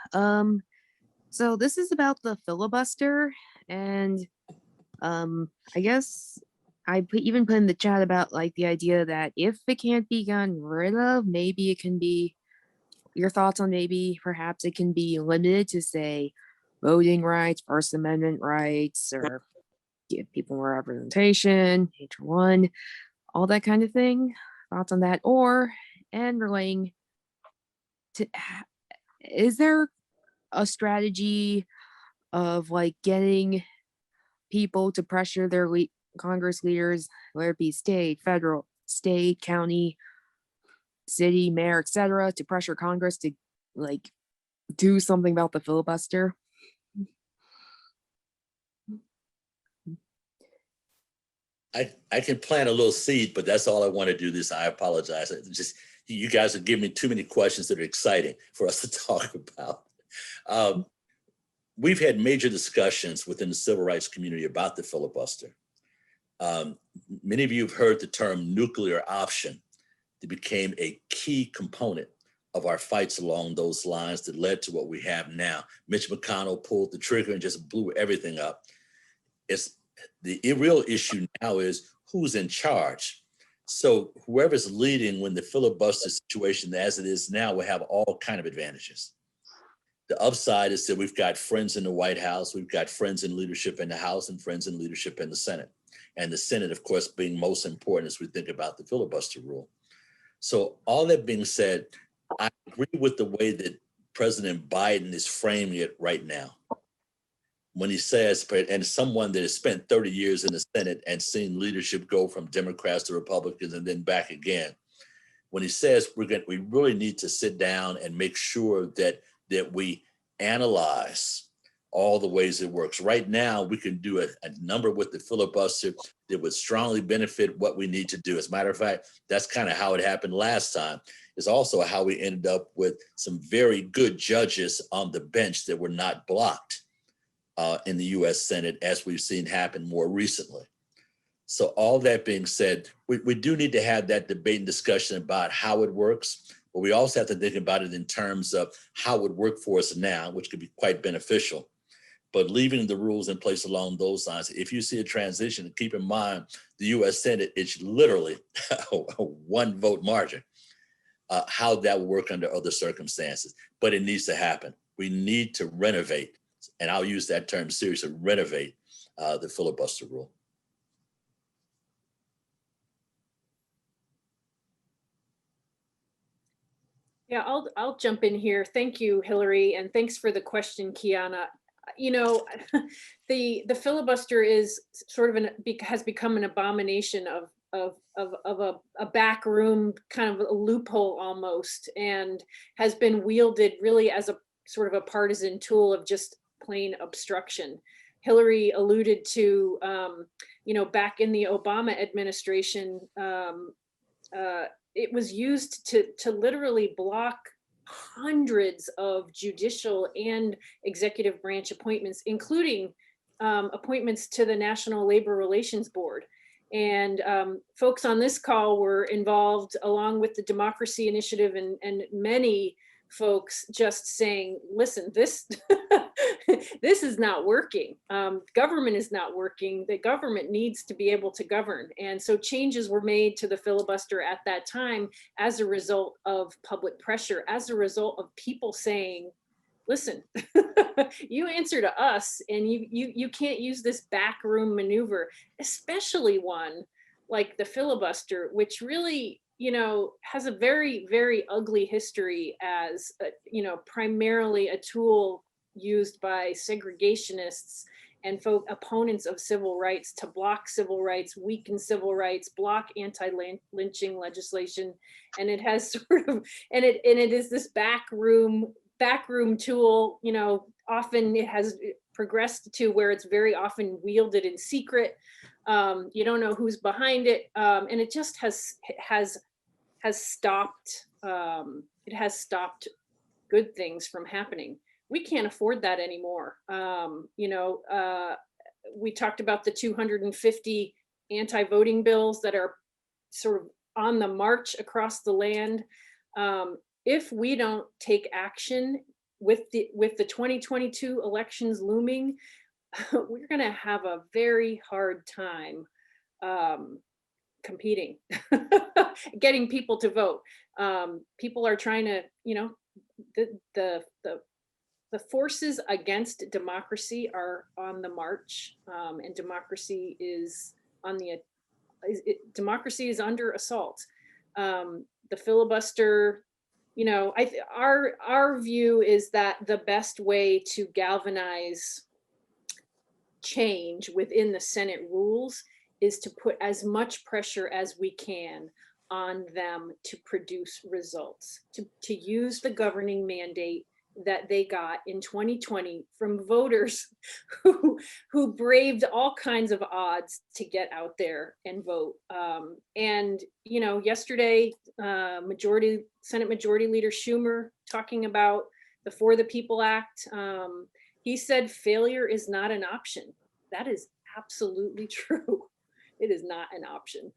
So this is about the filibuster, and I guess I even put in the chat about like the idea that if it can't be gotten rid of, maybe it can be, your thoughts on maybe perhaps it can be limited to say voting rights, First Amendment rights, or give people more representation, H1, all that kind of thing. Thoughts on that? Or, and relating to, is there a strategy of like getting people to pressure their Congress leaders, whether it be state, federal, state, county, city, mayor, etc., to pressure Congress to like do something about the filibuster? I can plant a little seed, but that's all I want to do this. I apologize. Just you guys are giving me too many questions that are exciting for us to talk about. We've had major discussions within the civil rights community about the filibuster. Many of you have heard the term nuclear option that became a key component of our fights along those lines that led to what we have now. Mitch McConnell pulled the trigger and just blew everything up. It's the real issue now is who's in charge. So whoever's leading when the filibuster situation as it is now will have all kind of advantages. The upside is that we've got friends in the White House, we've got friends in leadership in the House and friends in leadership in the Senate. And the Senate, of course, being most important as we think about the filibuster rule. So all that being said, I agree with the way that President Biden is framing it right now. When he says, and someone that has spent 30 years in the Senate and seen leadership go from Democrats to Republicans and then back again, when he says we really need to sit down and make sure that we analyze all the ways it works. Right now, we can do a number with the filibuster that would strongly benefit what we need to do. As a matter of fact, that's kind of how it happened last time. It's also how we ended up with some very good judges on the bench that were not blocked in the US Senate, as we've seen happen more recently. So all that being said, we do need to have that debate and discussion about how it works, but we also have to think about it in terms of how it would work for us now, which could be quite beneficial. But leaving the rules in place along those lines, if you see a transition, keep in mind, the US Senate, it's literally a one vote margin, how that will work under other circumstances, but it needs to happen. We need to renovate, and I'll use that term seriously, renovate the filibuster rule. Yeah, I'll jump in here. Thank you, Hilary, and thanks for the question, Kiana. You know, the filibuster is sort of has become an abomination of a back room, kind of a loophole almost, and has been wielded really as a sort of a partisan tool of just plain obstruction. Hilary alluded to, you know, back in the Obama administration, it was used to literally block hundreds of judicial and executive branch appointments, including appointments to the National Labor Relations Board. And folks on this call were involved, along with the Democracy Initiative and many folks just saying, listen, this this is not working. Government is not working. The government needs to be able to govern. And so changes were made to the filibuster at that time as a result of public pressure, as a result of people saying, listen, you answer to us, and you can't use this backroom maneuver, especially one like the filibuster, which really, you know, has a very, very ugly history as, you know, primarily a tool used by segregationists and opponents of civil rights to block civil rights, weaken civil rights, block anti-lynching legislation. And it has sort of, and it is this backroom tool, you know, often it has progressed to where it's very often wielded in secret. You don't know who's behind it. And it just has stopped, it has stopped good things from happening. We can't afford that anymore. You know, we talked about the 250 anti-voting bills that are sort of on the march across the land. If we don't take action with the 2022 elections looming, we're going to have a very hard time competing, getting people to vote. People are trying to, you know, the forces against democracy are on the march, and democracy is democracy is under assault. The filibuster, you know, our view is that the best way to galvanize change within the Senate rules is to put as much pressure as we can on them to produce results, to use the governing mandate that they got in 2020 from voters who braved all kinds of odds to get out there and vote. And, you know, yesterday, Senate Majority Leader Schumer talking about the For the People Act, he said failure is not an option. That is absolutely true. It is not an option.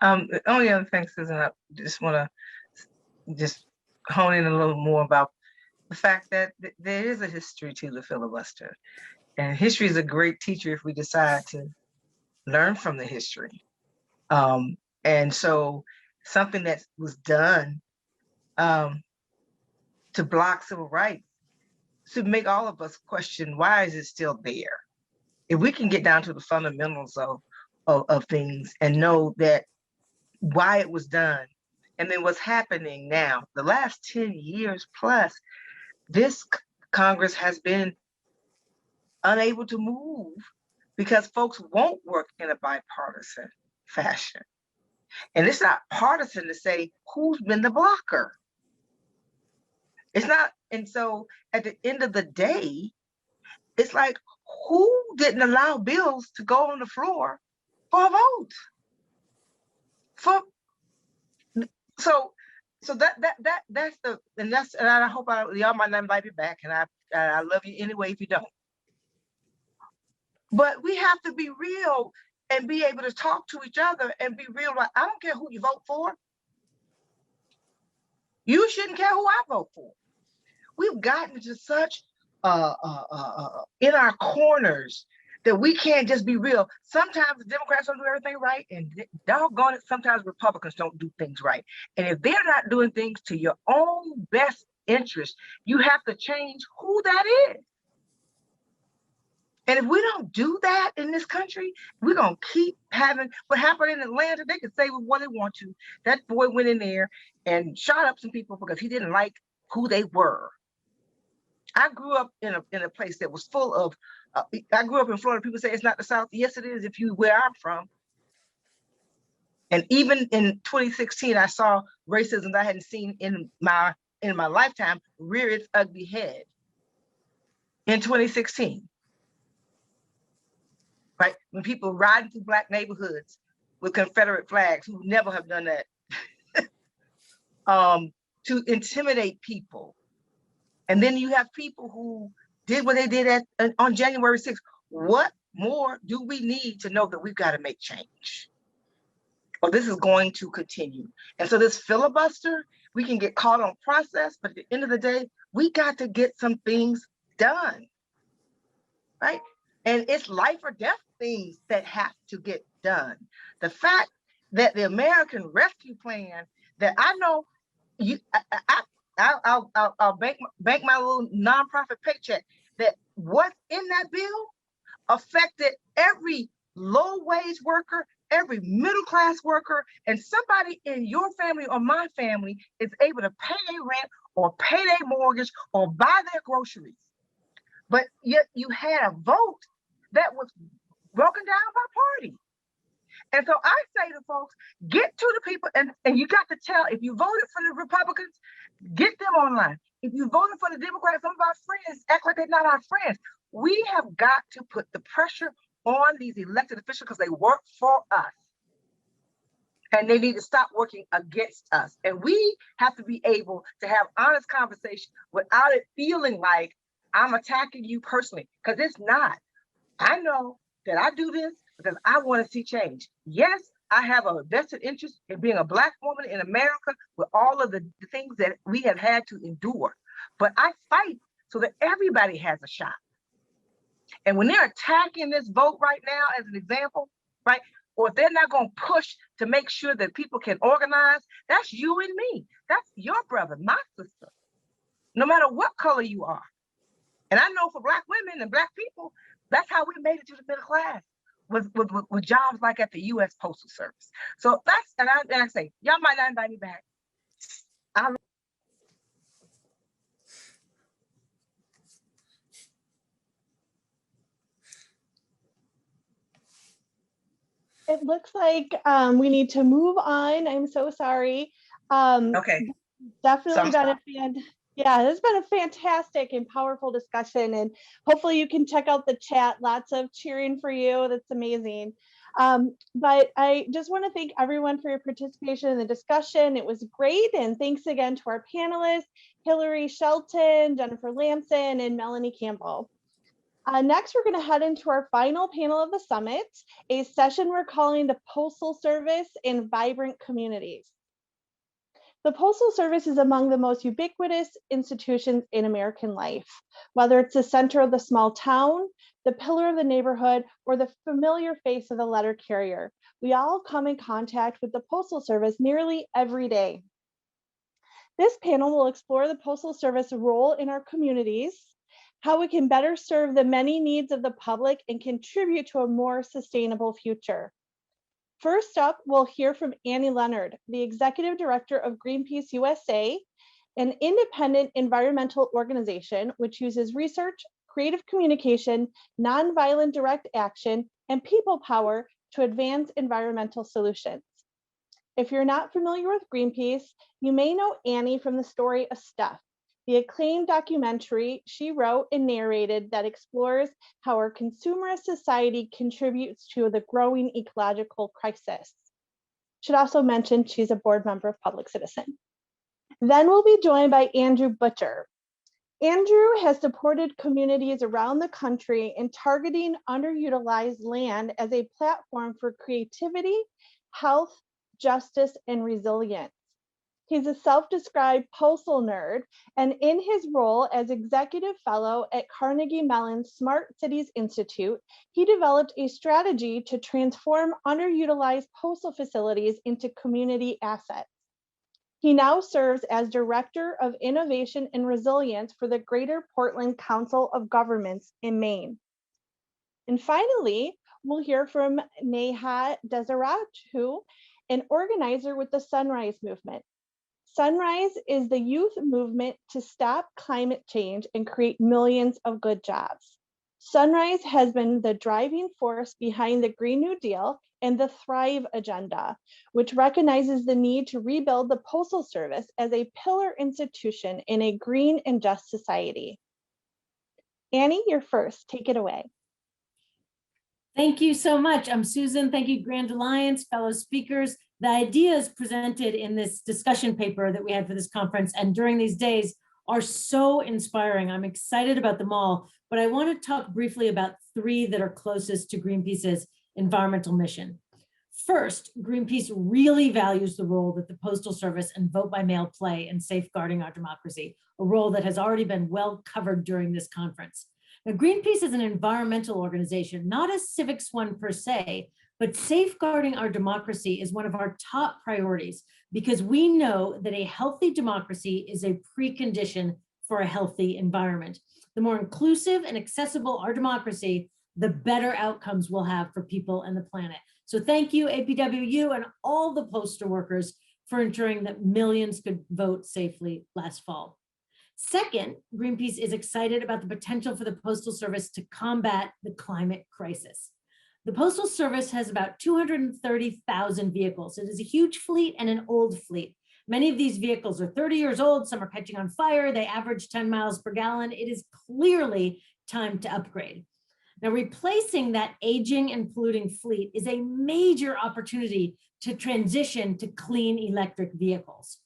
The only other thing, Susan, I just want to just hone in a little more about the fact that there is a history to the filibuster. And history is a great teacher if we decide to learn from the history. And so something that was done to block civil rights should make all of us question, why is it still there? If we can get down to the fundamentals of things and know that why it was done, and then what's happening now, the last 10 years plus, this Congress has been unable to move because folks won't work in a bipartisan fashion. And it's not partisan to say who's been the blocker. It's not. And so at the end of the day, it's like, who didn't allow bills to go on the floor for a vote? So that's the, and I hope y'all might not invite me back, and I love you anyway if you don't. But we have to be real and be able to talk to each other and be real. Like, I don't care who you vote for. You shouldn't care who I vote for. We've gotten to such in our corners that we can't just be real. Sometimes the Democrats don't do everything right, and doggone it, sometimes Republicans don't do things right. And if they're not doing things to your own best interest, you have to change who that is. And if we don't do that in this country, we're going to keep having what happened in Atlanta. They can say what they want to. That boy went in there and shot up some people because he didn't like who they were. I grew up in a place that was full of, I grew up in Florida. People say it's not the South. Yes, it is if you where I'm from. And even in 2016, I saw racism that I hadn't seen in my lifetime rear its ugly head in 2016. Right? When people riding through Black neighborhoods with Confederate flags, who never have done that, to intimidate people. And then you have people who did what they did on January 6th. What more do we need to know that we've got to make change? Well, this is going to continue. And so this filibuster, we can get caught on process, but at the end of the day, we got to get some things done, right? And it's life or death things that have to get done. The fact that the American Rescue Plan, that I know I'll bank my little nonprofit paycheck, that what's in that bill affected every low-wage worker, every middle-class worker, and somebody in your family or my family is able to pay their rent or pay their mortgage or buy their groceries. But yet you had a vote that was broken down by party. And so I say to folks, get to the people, and you got to tell, if you voted for the Republicans, get them online. If you voted for the Democrats, some of our friends act like they're not our friends. We have got to put the pressure on these elected officials because they work for us. And they need to stop working against us. And we have to be able to have honest conversation without it feeling like I'm attacking you personally, because it's not. I know that I do this because I want to see change. Yes, I have a vested interest in being a Black woman in America with all of the things that we have had to endure. But I fight so that everybody has a shot. And when they're attacking this vote right now, as an example, right, or if they're not going to push to make sure that people can organize, that's you and me. That's your brother, my sister, no matter what color you are. And I know for Black women and Black people, that's how we made it to the middle class, with jobs like at the U.S. Postal Service. So that's, and I say, y'all might not invite me back. It looks like we need to move on. I'm so sorry. Okay. Definitely yeah, this has been a fantastic and powerful discussion, and hopefully you can check out the chat. Lots of cheering for you. That's amazing. But I just want to thank everyone for your participation in the discussion. It was great, and thanks again to our panelists, Hilary, Shelton, Jennifer Lamson, and Melanie Campbell. Next, we're going to head into our final panel of the summit, a session we're calling the Postal Service in Vibrant Communities. The Postal Service is among the most ubiquitous institutions in American life, whether it's the center of the small town, the pillar of the neighborhood, or the familiar face of the letter carrier. We all come in contact with the Postal Service nearly every day. This panel will explore the Postal Service role in our communities, how we can better serve the many needs of the public and contribute to a more sustainable future. First up, we'll hear from Leonard, the Executive Director of Greenpeace USA, an independent environmental organization which uses research, creative communication, nonviolent direct action, and people power to advance environmental solutions. If you're not familiar with Greenpeace, you may know Annie from the story of Stuff, the acclaimed documentary she wrote and narrated that explores how our consumerist society contributes to the growing ecological crisis. Should also mention she's a board member of Public Citizen. Then we'll be joined by Andrew Butcher. Andrew has supported communities around the country in targeting underutilized land as a platform for creativity, health, justice, and resilience. He's a self-described postal nerd, and in his role as executive fellow at Carnegie Mellon's Smart Cities Institute, he developed a strategy to transform underutilized postal facilities into community assets. He now serves as Director of Innovation and Resilience for the Greater Portland Council of Governments in Maine. And finally, we'll hear from Neha Desaraju, an organizer with the Sunrise Movement. Sunrise is the youth movement to stop climate change and create millions of good jobs. Sunrise has been the driving force behind the Green New Deal and the Thrive Agenda, which recognizes the need to rebuild the Postal Service as a pillar institution in a green and just society. Annie, you're first. Take it away. Thank you so much. I'm Susan. Thank you, Grand Alliance, fellow speakers. The ideas presented in this discussion paper that we had for this conference and during these days are so inspiring. I'm excited about them all, but I want to talk briefly about three that are closest to Greenpeace's environmental mission. First, Greenpeace really values the role that the Postal Service and vote by mail play in safeguarding our democracy, a role that has already been well covered during this conference. Now, Greenpeace is an environmental organization, not a civics one per se, but safeguarding our democracy is one of our top priorities because we know that a healthy democracy is a precondition for a healthy environment. The more inclusive and accessible our democracy, the better outcomes we'll have for people and the planet. So thank you, APWU and all the postal workers for ensuring that millions could vote safely last fall. Second, Greenpeace is excited about the potential for the Postal Service to combat the climate crisis. The Postal Service has about 230,000 vehicles. It is a huge fleet and an old fleet. Many of these vehicles are 30 years old. Some are catching on fire. They average 10 miles per gallon. It is clearly time to upgrade. Now, replacing that aging and polluting fleet is a major opportunity to transition to clean electric vehicles.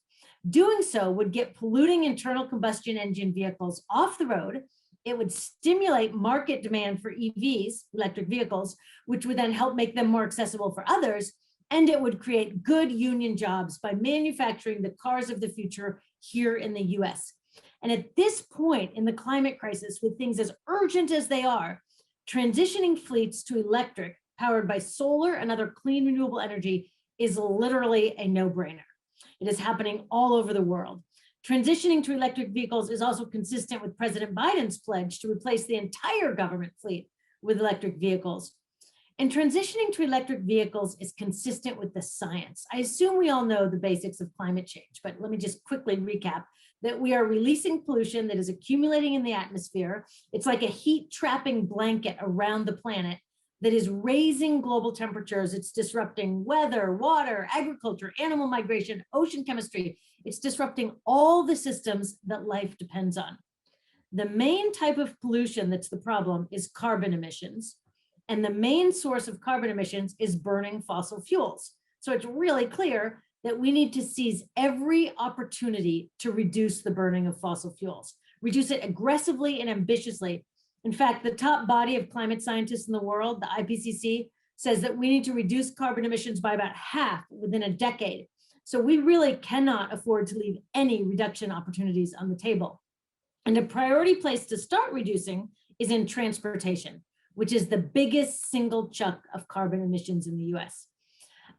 Doing so would get polluting internal combustion engine vehicles off the road. It would stimulate market demand for EVs, electric vehicles, which would then help make them more accessible for others. And it would create good union jobs by manufacturing the cars of the future here in the US. And at this point in the climate crisis, with things as urgent as they are, transitioning fleets to electric powered by solar and other clean renewable energy is literally a no-brainer. It is happening all over the world. Transitioning to electric vehicles is also consistent with President Biden's pledge to replace the entire government fleet with electric vehicles. And transitioning to electric vehicles is consistent with the science. I assume we all know the basics of climate change, but let me just quickly recap that we are releasing pollution that is accumulating in the atmosphere. It's like a heat trapping blanket around the planet that is raising global temperatures. It's disrupting weather, water, agriculture, animal migration, ocean chemistry. It's disrupting all the systems that life depends on. The main type of pollution that's the problem is carbon emissions. And the main source of carbon emissions is burning fossil fuels. So it's really clear that we need to seize every opportunity to reduce the burning of fossil fuels, reduce it aggressively and ambitiously, In fact, the top body of climate scientists in the world, the IPCC, says that we need to reduce carbon emissions by about half within a decade. So we really cannot afford to leave any reduction opportunities on the table. And a priority place to start reducing is in transportation, which is the biggest single chunk of carbon emissions in the US.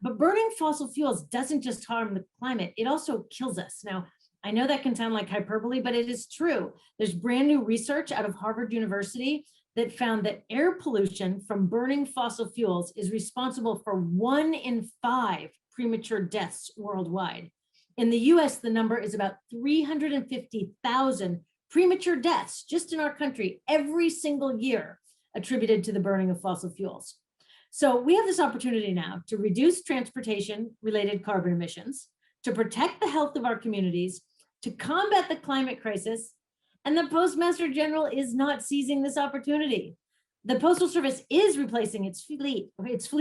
But burning fossil fuels doesn't just harm the climate, it also kills us. Now, I know that can sound like hyperbole, but it is true. There's brand new research out of Harvard University that found that air pollution from burning fossil fuels is responsible for 1 in 5 premature deaths worldwide. In the US, the number is about 350,000 premature deaths just in our country every single year attributed to the burning of fossil fuels. So we have this opportunity now to reduce transportation-related carbon emissions, to protect the health of our communities, to combat the climate crisis, and the Postmaster General is not seizing this opportunity. The Postal Service is replacing its fleet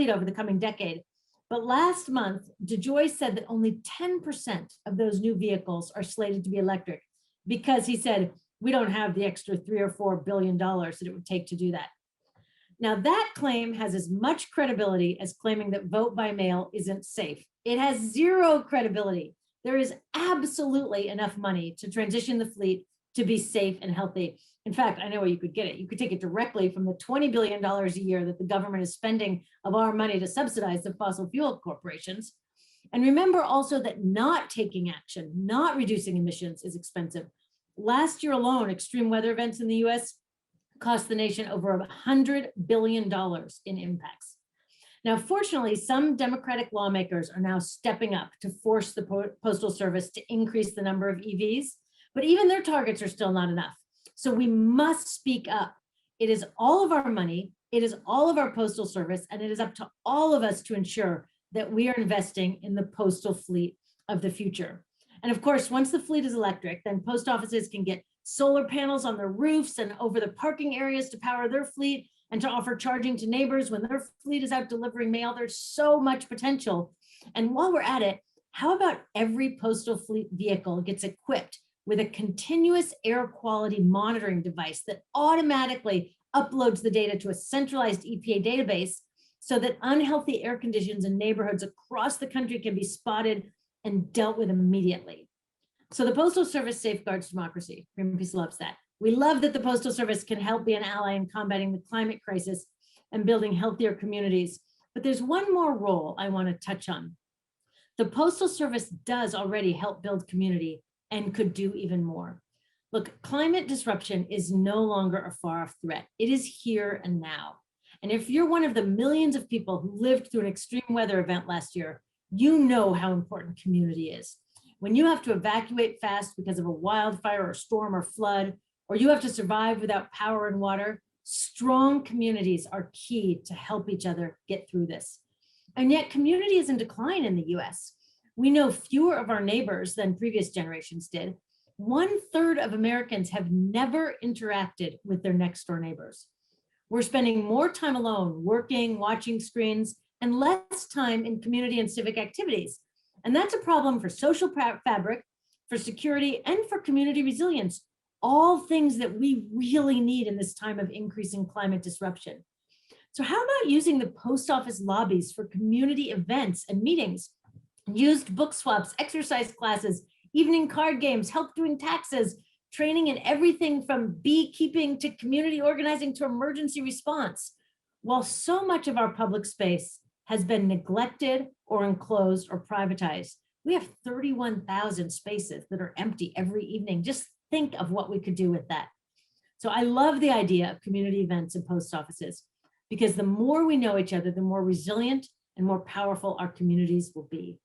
over the coming decade. But last month, DeJoy said that only 10% of those new vehicles are slated to be electric because he said, we don't have the extra $3 or $4 billion that it would take to do that. Now that claim has as much credibility as claiming that vote by mail isn't safe. It has zero credibility. There is absolutely enough money to transition the fleet to be safe and healthy. In fact, I know where you could get it. You could take it directly from the $20 billion a year that the government is spending of our money to subsidize the fossil fuel corporations. And remember also that not taking action, not reducing emissions is expensive. Last year alone, extreme weather events in the US cost the nation over $100 billion in impacts. Now, fortunately, some Democratic lawmakers are now stepping up to force the Postal Service to increase the number of EVs, but even their targets are still not enough. So we must speak up. It is all of our money, it is all of our Postal Service, and it is up to all of us to ensure that we are investing in the postal fleet of the future. And of course, once the fleet is electric, then post offices can get solar panels on their roofs and over the parking areas to power their fleet and to offer charging to neighbors when their fleet is out delivering mail. There's so much potential. And while we're at it, how about every postal fleet vehicle gets equipped with a continuous air quality monitoring device that automatically uploads the data to a centralized EPA database so that unhealthy air conditions in neighborhoods across the country can be spotted and dealt with immediately. So the Postal Service safeguards democracy. Greenpeace loves that. We love that the Postal Service can help be an ally in combating the climate crisis and building healthier communities. But there's one more role I want to touch on. The Postal Service does already help build community and could do even more. Look, climate disruption is no longer a far-off threat. It is here and now. And if you're one of the millions of people who lived through an extreme weather event last year, you know how important community is. When you have to evacuate fast because of a wildfire or storm or flood, or you have to survive without power and water, strong communities are key to help each other get through this. And yet community is in decline in the US. We know fewer of our neighbors than previous generations did. 1/3 of Americans have never interacted with their next door neighbors. We're spending more time alone, working, watching screens, and less time in community and civic activities. And that's a problem for social fabric, for security, and for community resilience, all things that we really need in this time of increasing climate disruption. So how about using the post office lobbies for community events and meetings, used book swaps, exercise classes, evening card games, help doing taxes, training in everything from beekeeping to community organizing to emergency response. While so much of our public space has been neglected or enclosed or privatized, we have 31,000 spaces that are empty every evening. Just think of what we could do with that. So I love the idea of community events and post offices, because the more we know each other, the more resilient and more powerful our communities will be.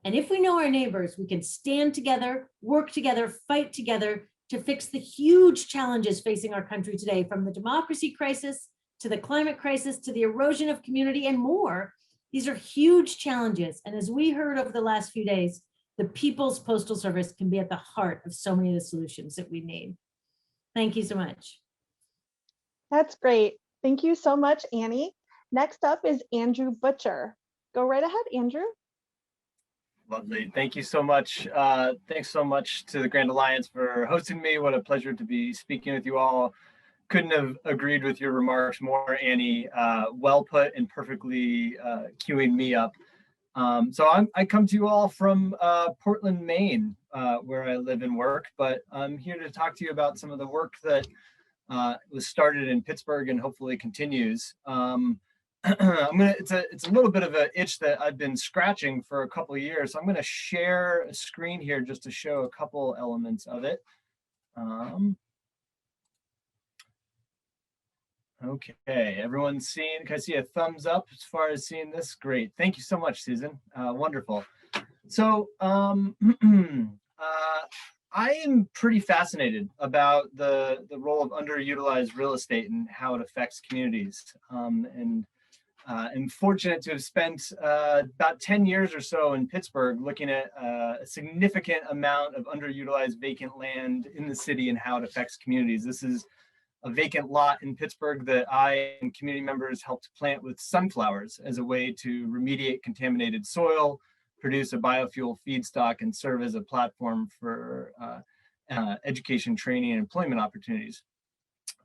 And if we know our neighbors, we can stand together, work together, fight together to fix the huge challenges facing our country today, from the democracy crisis to the climate crisis to the erosion of community and more. These are huge challenges. And as we heard over the last few days, the People's Postal Service can be at the heart of so many of the solutions that we need. Thank you so much. That's great. Thank you so much, Annie. Next up is Andrew Butcher. Go right ahead, Andrew. Lovely. Thank you so much. Thanks so much to the Grand Alliance for hosting me. What a pleasure to be speaking with you all. couldn't have agreed with your remarks more, Annie. Well put and perfectly queuing me up. So I come to you all from Portland, Maine, where I live and work, but I'm here to talk to you about some of the work that was started in Pittsburgh and hopefully continues. It's a little bit of an itch that I've been scratching for a couple of years. So I'm gonna share a screen here just to show a couple elements of it. Okay, everyone seeing, can I see a thumbs up as far as seeing this? Great, thank you so much, Susan, wonderful. So I am pretty fascinated about the role of underutilized real estate and how it affects communities. I'm fortunate to have spent about 10 years or so in Pittsburgh looking at a significant amount of underutilized vacant land in the city and how it affects communities. This is a vacant lot in Pittsburgh that I and community members helped plant with sunflowers as a way to remediate contaminated soil, produce a biofuel feedstock, and serve as a platform for education, training, and employment opportunities.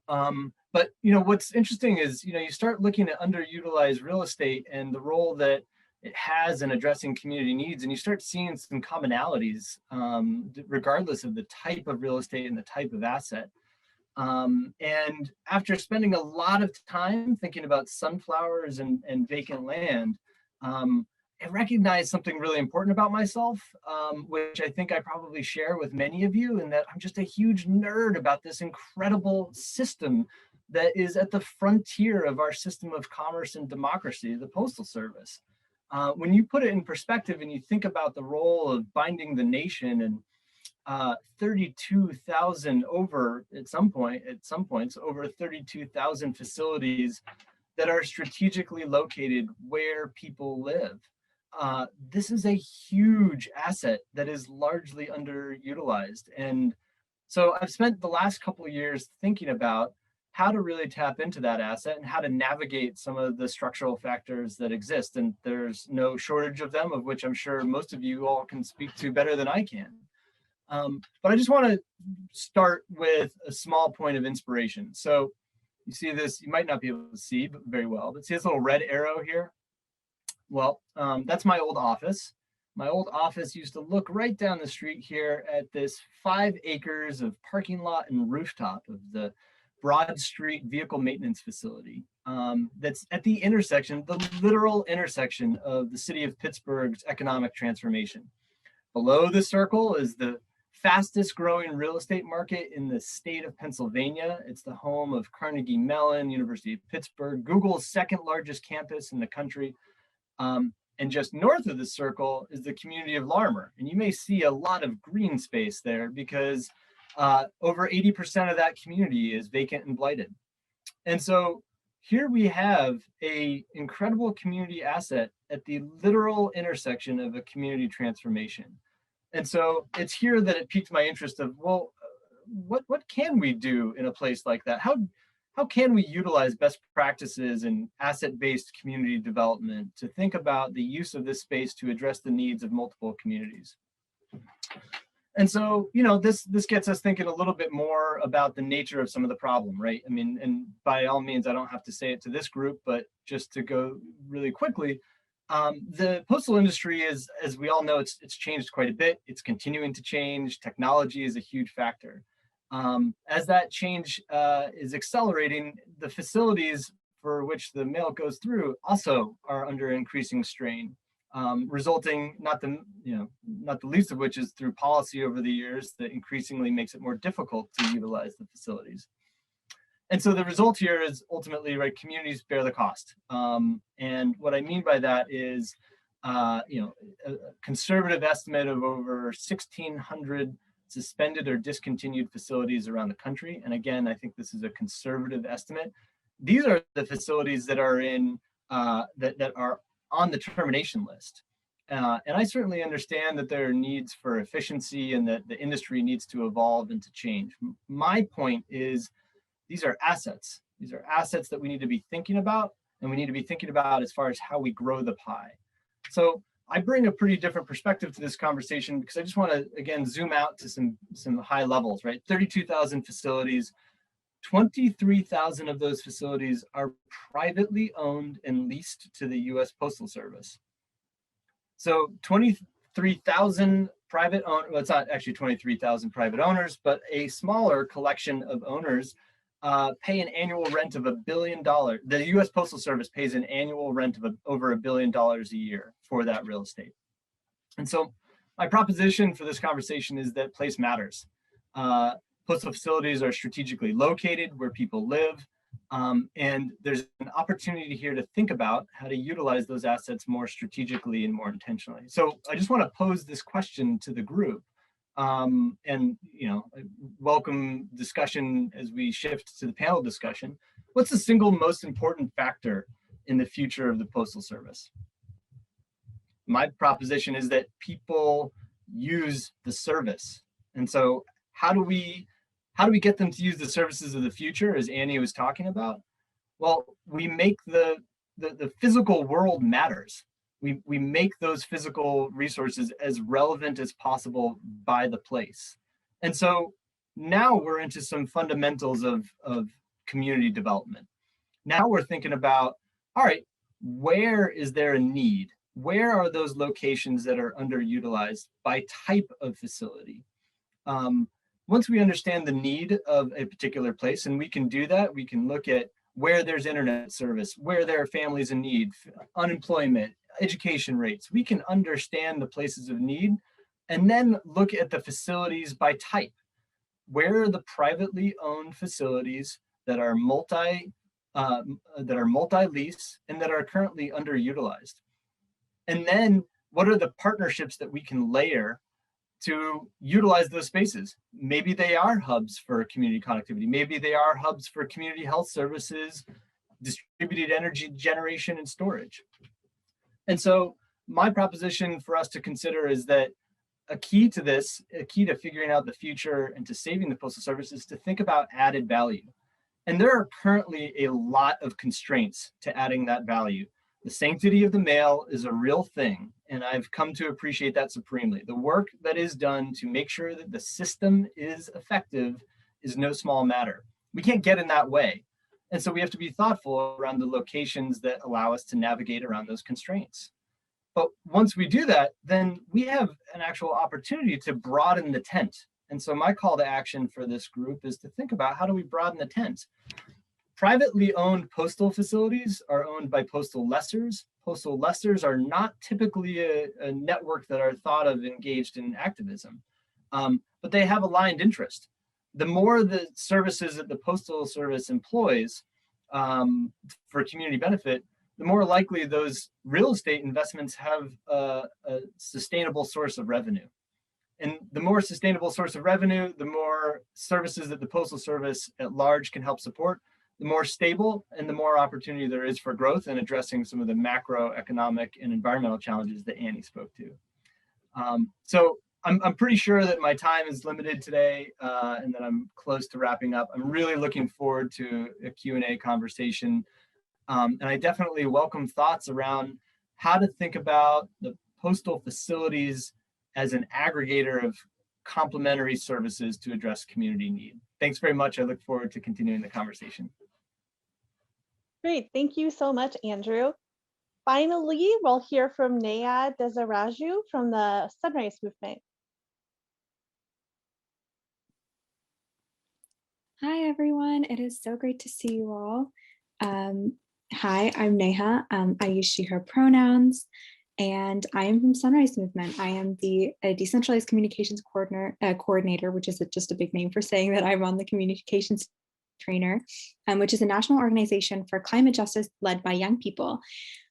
But what's interesting is you start looking at underutilized real estate and the role that it has in addressing community needs, and you start seeing some commonalities regardless of the type of real estate and the type of asset. And after spending a lot of time thinking about sunflowers and vacant land, I recognized something really important about myself, which I think I probably share with many of you, in that I'm just a huge nerd about this incredible system that is at the frontier of our system of commerce and democracy, the Postal Service. When you put it in perspective and you think about the role of binding the nation and 32,000 over at some points over 32,000 facilities that are strategically located where people live. This is a huge asset that is largely underutilized. And so I've spent the last couple of years thinking about how to really tap into that asset and how to navigate some of the structural factors that exist. And there's no shortage of them, of which I'm sure most of you all can speak to better than I can. But I just want to start with a small point of inspiration. So you see this, you might not be able to see very well, but see this little red arrow here? Well, that's my old office. My old office used to look right down the street here at this 5 acres of parking lot and rooftop of the Broad Street Vehicle Maintenance Facility. That's at the intersection, the literal intersection of the city of Pittsburgh's economic transformation. Below the circle is the fastest growing real estate market in the state of Pennsylvania. It's the home of Carnegie Mellon, University of Pittsburgh, Google's 2nd largest campus in the country. And just north of the circle is the community of Larmer. And you may see a lot of green space there because over 80% of that community is vacant and blighted. And so here we have an incredible community asset at the literal intersection of a community transformation. And so it's here that it piqued my interest of, well, what can we do in a place like that? How can we utilize best practices in asset-based community development to think about the use of this space to address the needs of multiple communities? And so, this gets us thinking a little bit more about the nature of some of the problem, right? I mean, and by all means, I don't have to say it to this group, but just to go really quickly, the postal industry is, as we all know, it's changed quite a bit. It's continuing to change. Technology is a huge factor. As that change is accelerating, the facilities for which the mail goes through also are under increasing strain, resulting not the least of which is through policy over the years that increasingly makes it more difficult to utilize the facilities. And so the result here is ultimately, right, communities bear the cost. And what I mean by that is, a conservative estimate of over 1,600 suspended or discontinued facilities around the country. And again, I think this is a conservative estimate. These are the facilities that are in that are on the termination list. And I certainly understand that there are needs for efficiency and that the industry needs to evolve and to change. My point is, these are assets. These are assets that we need to be thinking about, and we need to be thinking about as far as how we grow the pie. So I bring a pretty different perspective to this conversation because I just want to, again, zoom out to some high levels, right? 32,000 facilities. 23,000 of those facilities are privately owned and leased to the US Postal Service. So 23,000 private owners, well, it's not actually 23,000 private owners, but a smaller collection of owners pay an annual rent of $1 billion. The US Postal Service pays an annual rent of over $1 billion a year for that real estate. And so my proposition for this conversation is that place matters. Postal facilities are strategically located where people live, and there's an opportunity here to think about how to utilize those assets more strategically and more intentionally. So I just want to pose this question to the group, and welcome discussion as we shift to the panel discussion. What's the single most important factor in the future of the Postal Service? My proposition is that people use the service, and so how do we get them to use the services of the future, as Annie was talking about? Well, we make the physical world matters. We make those physical resources as relevant as possible by the place. And so now we're into some fundamentals of community development. Now we're thinking about, all right, where is there a need? Where are those locations that are underutilized by type of facility? Once we understand the need of a particular place, and we can do that, we can look at where there's internet service, where there are families in need, unemployment, education rates. We can understand the places of need and then look at the facilities by type. Where are the privately owned facilities that are multi-lease and that are currently underutilized? And then what are the partnerships that we can layer to utilize those spaces? Maybe they are hubs for community connectivity. Maybe they are hubs for community health services, distributed energy generation and storage. And so my proposition for us to consider is that a key to this, a key to figuring out the future and to saving the Postal Service is to think about added value. And there are currently a lot of constraints to adding that value. The sanctity of the mail is a real thing, and I've come to appreciate that supremely. The work that is done to make sure that the system is effective is no small matter. We can't get in that way. And so we have to be thoughtful around the locations that allow us to navigate around those constraints. But once we do that, then we have an actual opportunity to broaden the tent. And so my call to action for this group is to think about, how do we broaden the tent? Privately owned postal facilities are owned by postal lessors. Postal lessors are not typically a network that are thought of engaged in activism, but they have aligned interest. The more the services that the Postal Service employs for community benefit, the more likely those real estate investments have a sustainable source of revenue. And the more sustainable source of revenue, the more services that the Postal Service at large can help support, the more stable and the more opportunity there is for growth and addressing some of the macroeconomic and environmental challenges that Annie spoke to. So I'm pretty sure that my time is limited today and that I'm close to wrapping up. I'm really looking forward to a Q&A conversation. And I definitely welcome thoughts around how to think about the postal facilities as an aggregator of complementary services to address community need. Thanks very much. I look forward to continuing the conversation. Great, thank you so much, Andrew. Finally, we'll hear from Naya Desaraju from the Sunrise Movement. Hi, everyone. It is so great to see you all. Hi, I'm Neha. I use she, her pronouns, and I am from Sunrise Movement. I am the Decentralized Communications Coordinator, which is just a big name for saying that I'm on the communications trainer, which is a national organization for climate justice led by young people.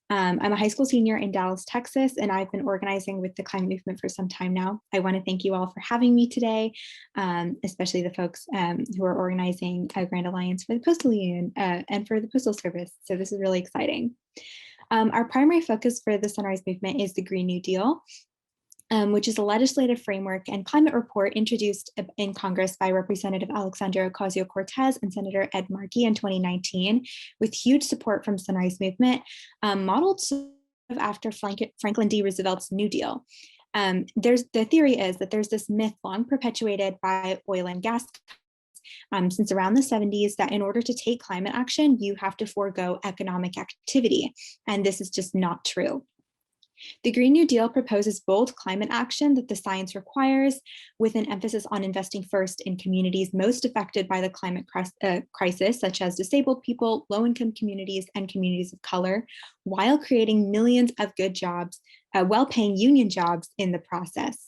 I'm a high school senior in Dallas, Texas, and I've been organizing with the climate movement for some time now. I want to thank you all for having me today, especially the folks who are organizing a Grand Alliance for the Postal Union and for the Postal Service. So this is really exciting. Our primary focus for the Sunrise Movement is the Green New Deal, which is a legislative framework and climate report introduced in Congress by Representative Alexandria Ocasio-Cortez and Senator Ed Markey in 2019, with huge support from Sunrise Movement, modeled after Franklin D. Roosevelt's New Deal. The theory is that there's this myth long perpetuated by oil and gas since around the 70s that in order to take climate action, you have to forego economic activity. And this is just not true. The Green New Deal proposes bold climate action that the science requires, with an emphasis on investing first in communities most affected by the climate crisis, such as disabled people, low-income communities, and communities of color, while creating millions of good jobs, well-paying union jobs in the process.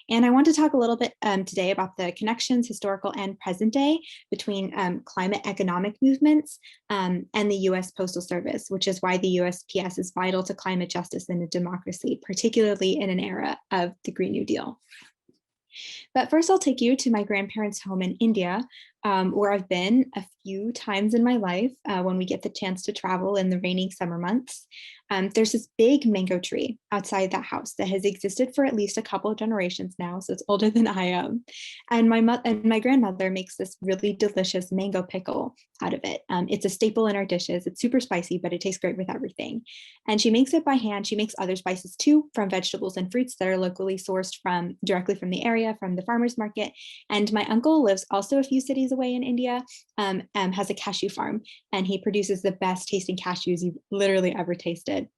And I want to talk a little bit today about the connections, historical and present day, between climate economic movements and the US Postal Service, which is why the USPS is vital to climate justice and a democracy, particularly in an era of the Green New Deal. But first, I'll take you to my grandparents' home in India, where I've been a few times in my life when we get the chance to travel in the rainy summer months. There's this big mango tree outside that house that has existed for at least a couple of generations now, so it's older than I am. And my grandmother makes this really delicious mango pickle out of it. It's a staple in our dishes. It's super spicy, but it tastes great with everything. And she makes it by hand. She makes other spices too, from vegetables and fruits that are locally sourced directly from the area, from the farmer's market. And my uncle lives also a few cities away in India, has a cashew farm, and he produces the best tasting cashews you've literally ever tasted.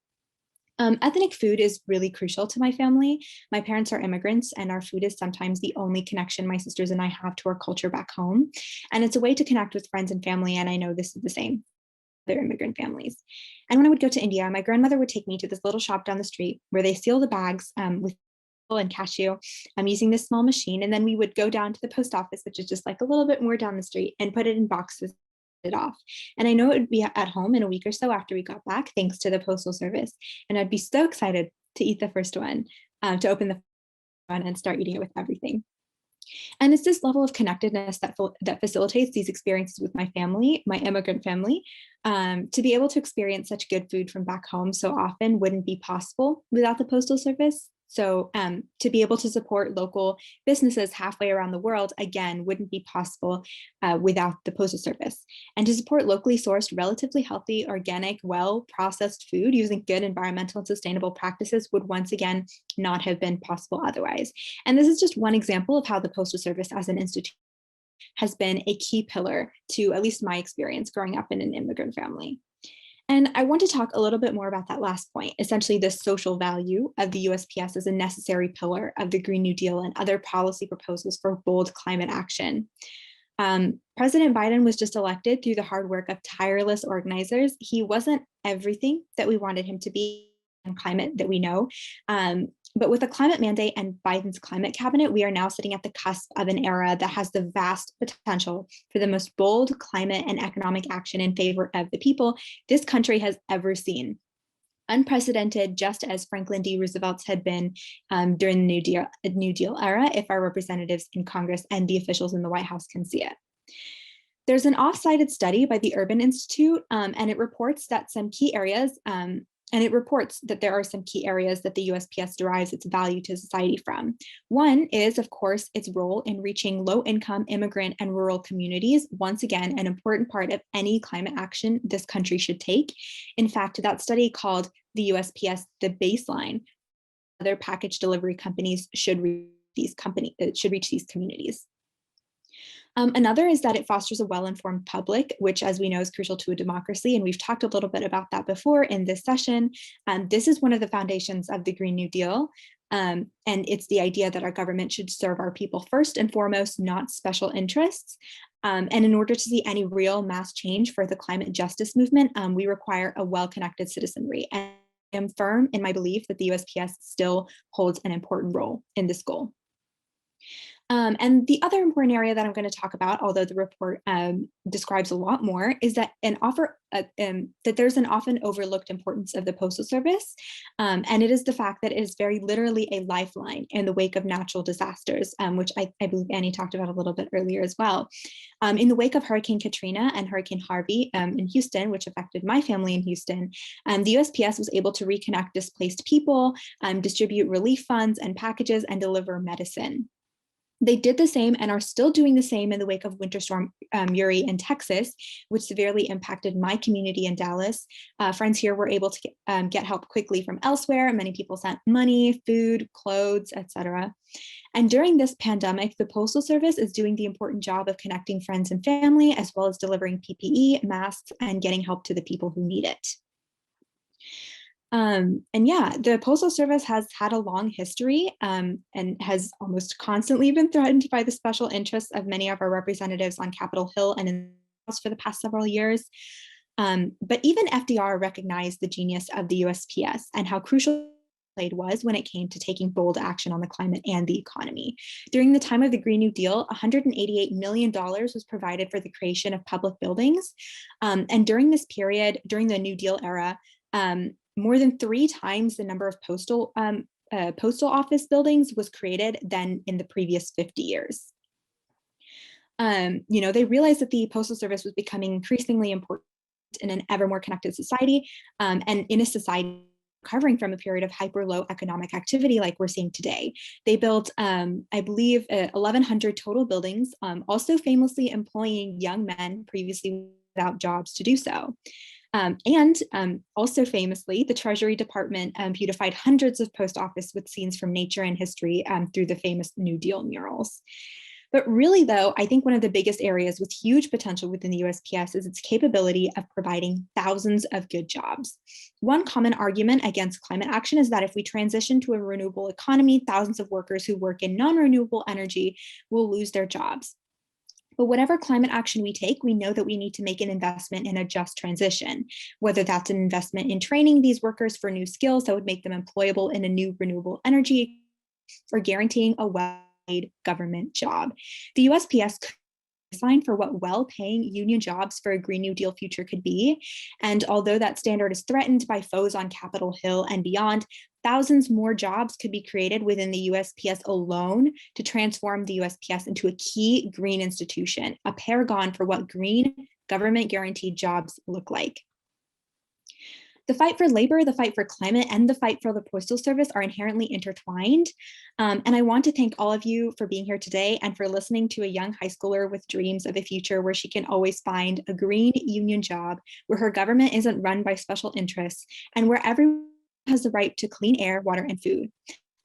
Ethnic food is really crucial to my family. My parents are immigrants, and our food is sometimes the only connection my sisters and I have to our culture back home. And it's a way to connect with friends and family, and I know this is the same for their immigrant families. And when I would go to India, my grandmother would take me to this little shop down the street where they seal the bags with and cashew. I'm using this small machine, and then we would go down to the post office, which is just like a little bit more down the street, and put it in boxes it off. And I know it would be at home in a week or so after we got back, thanks to the Postal Service. And I'd be so excited to eat the first one, to open the one and start eating it with everything. And it's this level of connectedness that facilitates these experiences with my family, my immigrant family. To be able to experience such good food from back home so often wouldn't be possible without the Postal Service. So to be able to support local businesses halfway around the world, again, wouldn't be possible without the Postal Service. And to support locally sourced, relatively healthy, organic, well-processed food using good environmental and sustainable practices would once again not have been possible otherwise. And this is just one example of how the Postal Service as an institution has been a key pillar to at least my experience growing up in an immigrant family. And I want to talk a little bit more about that last point, essentially the social value of the USPS as a necessary pillar of the Green New Deal and other policy proposals for bold climate action. President Biden was just elected through the hard work of tireless organizers. He wasn't everything that we wanted him to be in climate that we know. But with the climate mandate and Biden's climate cabinet, we are now sitting at the cusp of an era that has the vast potential for the most bold climate and economic action in favor of the people this country has ever seen. Unprecedented, just as Franklin D. Roosevelt's had been during the New Deal era, if our representatives in Congress and the officials in the White House can see it. There's an off-cited study by the Urban Institute, and it reports that there are some key areas that the USPS derives its value to society from. One is, of course, its role in reaching low-income immigrant and rural communities, once again, an important part of any climate action this country should take. In fact, that study called the USPS the baseline. Other package delivery companies should reach these communities. Another is that it fosters a well-informed public, which, as we know, is crucial to a democracy. And we've talked a little bit about that before in this session. This is one of the foundations of the Green New Deal. And it's the idea that our government should serve our people first and foremost, not special interests. And in order to see any real mass change for the climate justice movement, we require a well-connected citizenry. And I am firm in my belief that the USPS still holds an important role in this goal. And the other important area that I'm going to talk about, although the report describes a lot more, is that that there's an often overlooked importance of the Postal Service. And it is the fact that it is very literally a lifeline in the wake of natural disasters, which I believe Annie talked about a little bit earlier as well. In the wake of Hurricane Katrina and Hurricane Harvey in Houston, which affected my family in Houston, the USPS was able to reconnect displaced people, distribute relief funds and packages, and deliver medicine. They did the same and are still doing the same in the wake of Winter Storm Uri in Texas, which severely impacted my community in Dallas. Friends here were able to get help quickly from elsewhere. Many people sent money, food, clothes, etc. And during this pandemic, the Postal Service is doing the important job of connecting friends and family, as well as delivering PPE, masks, and getting help to the people who need it. And yeah, the Postal Service has had a long history and has almost constantly been threatened by the special interests of many of our representatives on Capitol Hill and in the House for the past several years. But even FDR recognized the genius of the USPS and how crucial it was when it came to taking bold action on the climate and the economy. During the time of the Green New Deal, $188 million was provided for the creation of public buildings. And during this period, during the New Deal era, more than 3 times the number of postal office buildings was created than in the previous 50 years. They realized that the Postal Service was becoming increasingly important in an ever more connected society, and in a society recovering from a period of hyper low economic activity like we're seeing today. They built, I believe, 1,100 total buildings, also famously employing young men previously without jobs to do so. Also famously, the Treasury Department beautified hundreds of post offices with scenes from nature and history through the famous New Deal murals. But really, though, I think one of the biggest areas with huge potential within the USPS is its capability of providing thousands of good jobs. One common argument against climate action is that if we transition to a renewable economy, thousands of workers who work in non-renewable energy will lose their jobs. But whatever climate action we take, we know that we need to make an investment in a just transition, whether that's an investment in training these workers for new skills that would make them employable in a new renewable energy, or guaranteeing a well-paid government job. The USPS could design for what well-paying union jobs for a Green New Deal future could be. And although that standard is threatened by foes on Capitol Hill and beyond, thousands more jobs could be created within the USPS alone to transform the USPS into a key green institution, a paragon for what green government guaranteed jobs look like. The fight for labor, the fight for climate, and the fight for the Postal Service are inherently intertwined. And I want to thank all of you for being here today and for listening to a young high schooler with dreams of a future where she can always find a green union job, where her government isn't run by special interests, and where everyone has the right to clean air, water, and food.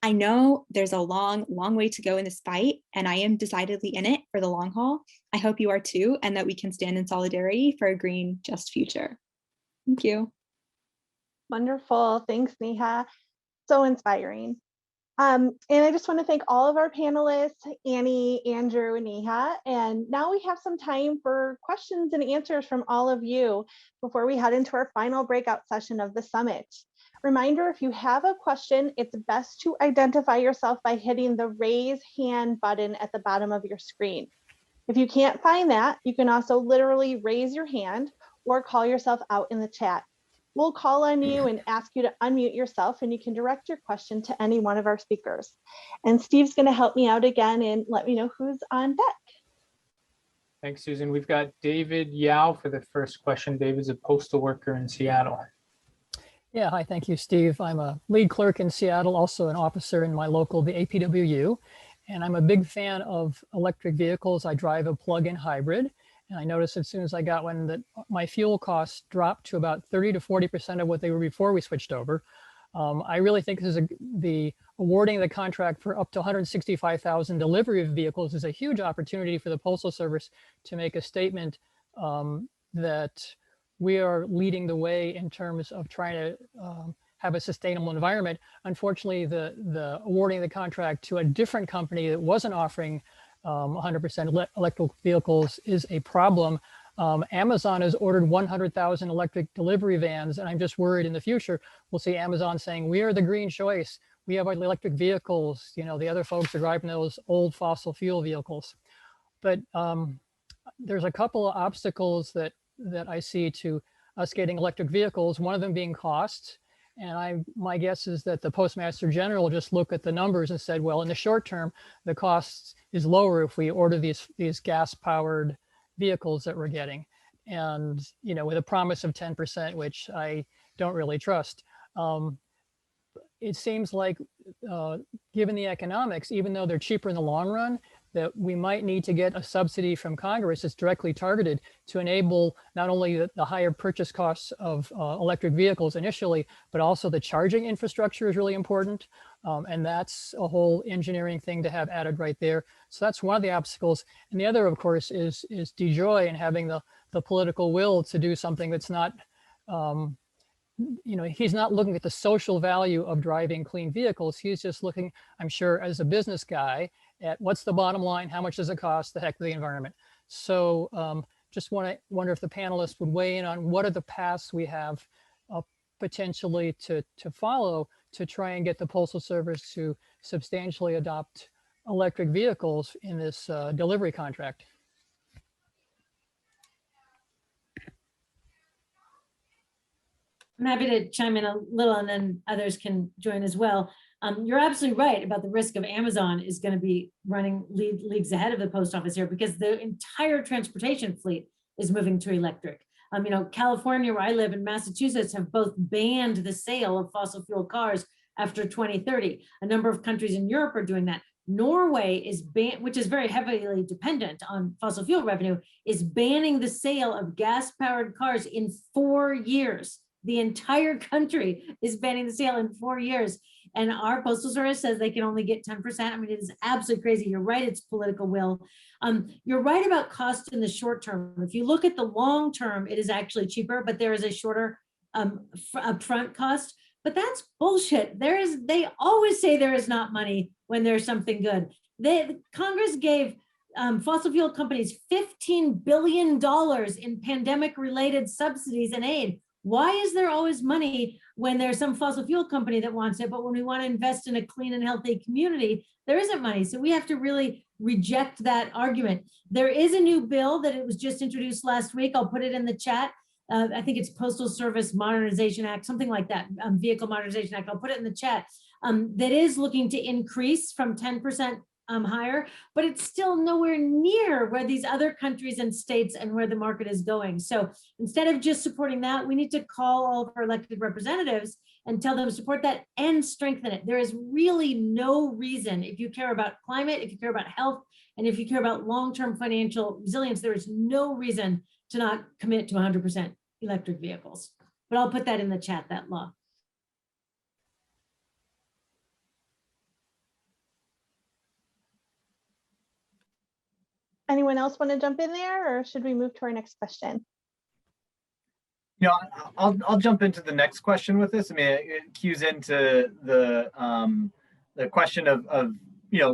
I know there's a long, long way to go in this fight, and I am decidedly in it for the long haul. I hope you are too, and that we can stand in solidarity for a green, just future. Thank you. Wonderful. Thanks, Neha. So inspiring. And I just want to thank all of our panelists, Annie, Andrew, and Neha. And now we have some time for questions and answers from all of you before we head into our final breakout session of the summit. Reminder, if you have a question, it's best to identify yourself by hitting the raise hand button at the bottom of your screen. If you can't find that, you can also literally raise your hand or call yourself out in the chat. We'll call on you and ask you to unmute yourself, and you can direct your question to any one of our speakers. And Steve's going to help me out again and let me know who's on deck. Thanks, Susan. We've got David Yao for the first question. David's a postal worker in Seattle. Yeah, hi, thank you, Steve. I'm a lead clerk in Seattle, also an officer in my local, the APWU, and I'm a big fan of electric vehicles. I drive a plug-in hybrid. And I noticed as soon as I got one that my fuel costs dropped to about 30 to 40% of what they were before we switched over. I really think this is the awarding the contract for up to 165,000 delivery of vehicles is a huge opportunity for the Postal Service to make a statement that we are leading the way in terms of trying to have a sustainable environment. Unfortunately, the awarding the contract to a different company that wasn't offering 100% electric vehicles is a problem. Amazon has ordered 100,000 electric delivery vans, and I'm just worried in the future we'll see Amazon saying, we are the green choice. We have our electric vehicles. You know, the other folks are driving those old fossil fuel vehicles. But there's a couple of obstacles that I see to us getting electric vehicles, one of them being costs. And my guess is that the Postmaster General just looked at the numbers and said, well, in the short term, the cost is lower if we order these gas-powered vehicles that we're getting. And, you know, with a promise of 10%, which I don't really trust. It seems like, given the economics, even though they're cheaper in the long run, that we might need to get a subsidy from Congress that's directly targeted to enable not only the higher purchase costs of electric vehicles initially, but also the charging infrastructure is really important. And that's a whole engineering thing to have added right there. So that's one of the obstacles. And the other, of course, is DeJoy and having the political will to do something that's not, he's not looking at the social value of driving clean vehicles. He's just looking, I'm sure, as a business guy at what's the bottom line, how much does it cost, the heck of the environment. So just wonder if the panelists would weigh in on what are the paths we have potentially to follow to try and get the Postal Service to substantially adopt electric vehicles in this delivery contract. I'm happy to chime in a little and then others can join as well. You're absolutely right about the risk of Amazon is going to be running leagues ahead of the post office here because the entire transportation fleet is moving to electric. California, where I live, and Massachusetts have both banned the sale of fossil fuel cars after 2030. A number of countries in Europe are doing that. Norway is which is very heavily dependent on fossil fuel revenue, is banning the sale of gas-powered cars in 4 years. The entire country is banning the sale in 4 years. And our Postal Service says they can only get 10%. I mean, it is absolutely crazy. You're right, it's political will. You're right about cost in the short term. If you look at the long term, it is actually cheaper, but there is a shorter upfront cost. But that's bullshit. They always say there is not money when there's something good. Congress gave fossil fuel companies $15 billion in pandemic-related subsidies and aid. Why is there always money when there's some fossil fuel company that wants it, but when we want to invest in a clean and healthy community, there isn't money. So we have to really reject that argument. There is a new bill that it was just introduced last week. I'll put it in the chat. I think it's Postal Service Modernization Act, something like that, Vehicle Modernization Act. I'll put it in the chat. That is looking to increase from 10% higher, but it's still nowhere near where these other countries and states and where the market is going. So instead of just supporting that, we need to call all of our elected representatives and tell them to support that and strengthen it. There is really no reason, if you care about climate, if you care about health, and if you care about long-term financial resilience, there is no reason to not commit to 100% electric vehicles. But I'll put that in the chat, that law. Anyone else want to jump in there, or should we move to our next question? I'll jump into the next question with this. I mean, it cues into the question of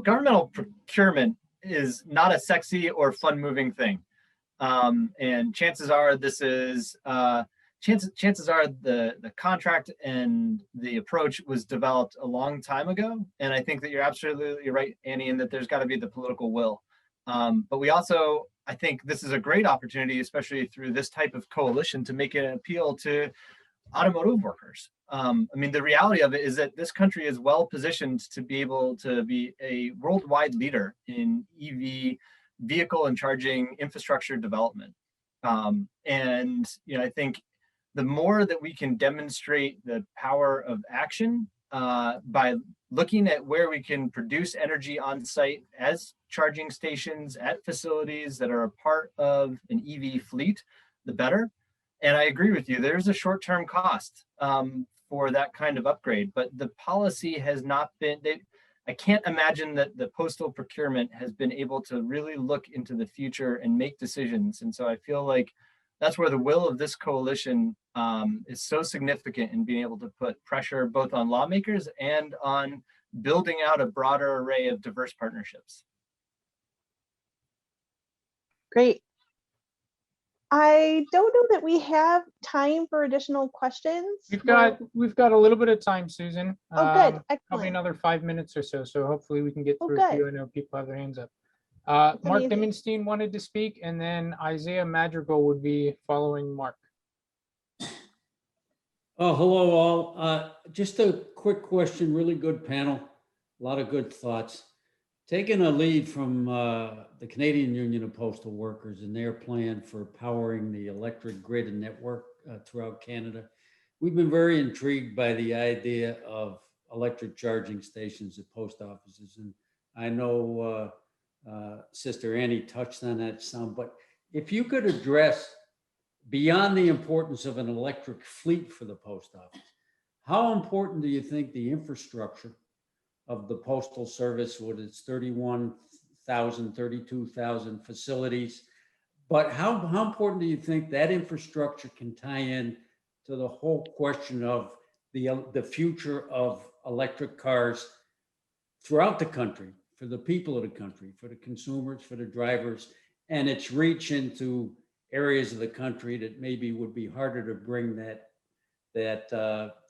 governmental procurement is not a sexy or fun-moving thing, and chances are this is chances are the contract and the approach was developed a long time ago. And I think that you're absolutely right, Annie, in that there's got to be the political will. But we also, I think this is a great opportunity, especially through this type of coalition, to make an appeal to automotive workers. I mean, the reality of it is that this country is well positioned to be able to be a worldwide leader in EV vehicle and charging infrastructure development. And I think the more that we can demonstrate the power of action by looking at where we can produce energy on site as charging stations at facilities that are a part of an EV fleet, the better. And I agree with you, there's a short-term cost for that kind of upgrade, but the policy has not been, I can't imagine that the postal procurement has been able to really look into the future and make decisions. And so I feel like that's where the will of this coalition is so significant in being able to put pressure both on lawmakers and on building out a broader array of diverse partnerships. Great. I don't know that we have time for additional questions. We've got a little bit of time, Susan. Oh, good. Excellent. Probably another 5 minutes or so. So hopefully we can get through a few. I know people have their hands up. Mark Dimmenstein wanted to speak, and then Isaiah Madrigal would be following Mark. Oh, hello all. Just a quick question, really good panel, a lot of good thoughts. Taking a lead from the Canadian Union of Postal Workers and their plan for powering the electric grid and network throughout Canada, we've been very intrigued by the idea of electric charging stations at post offices. And I know Sister Annie touched on that some, but if you could address beyond the importance of an electric fleet for the post office, how important do you think the infrastructure of the Postal Service with its 31,000, 32,000 facilities, but how important do you think that infrastructure can tie in to the whole question of the future of electric cars throughout the country, for the people of the country, for the consumers, for the drivers, and its reach into areas of the country that maybe would be harder to bring that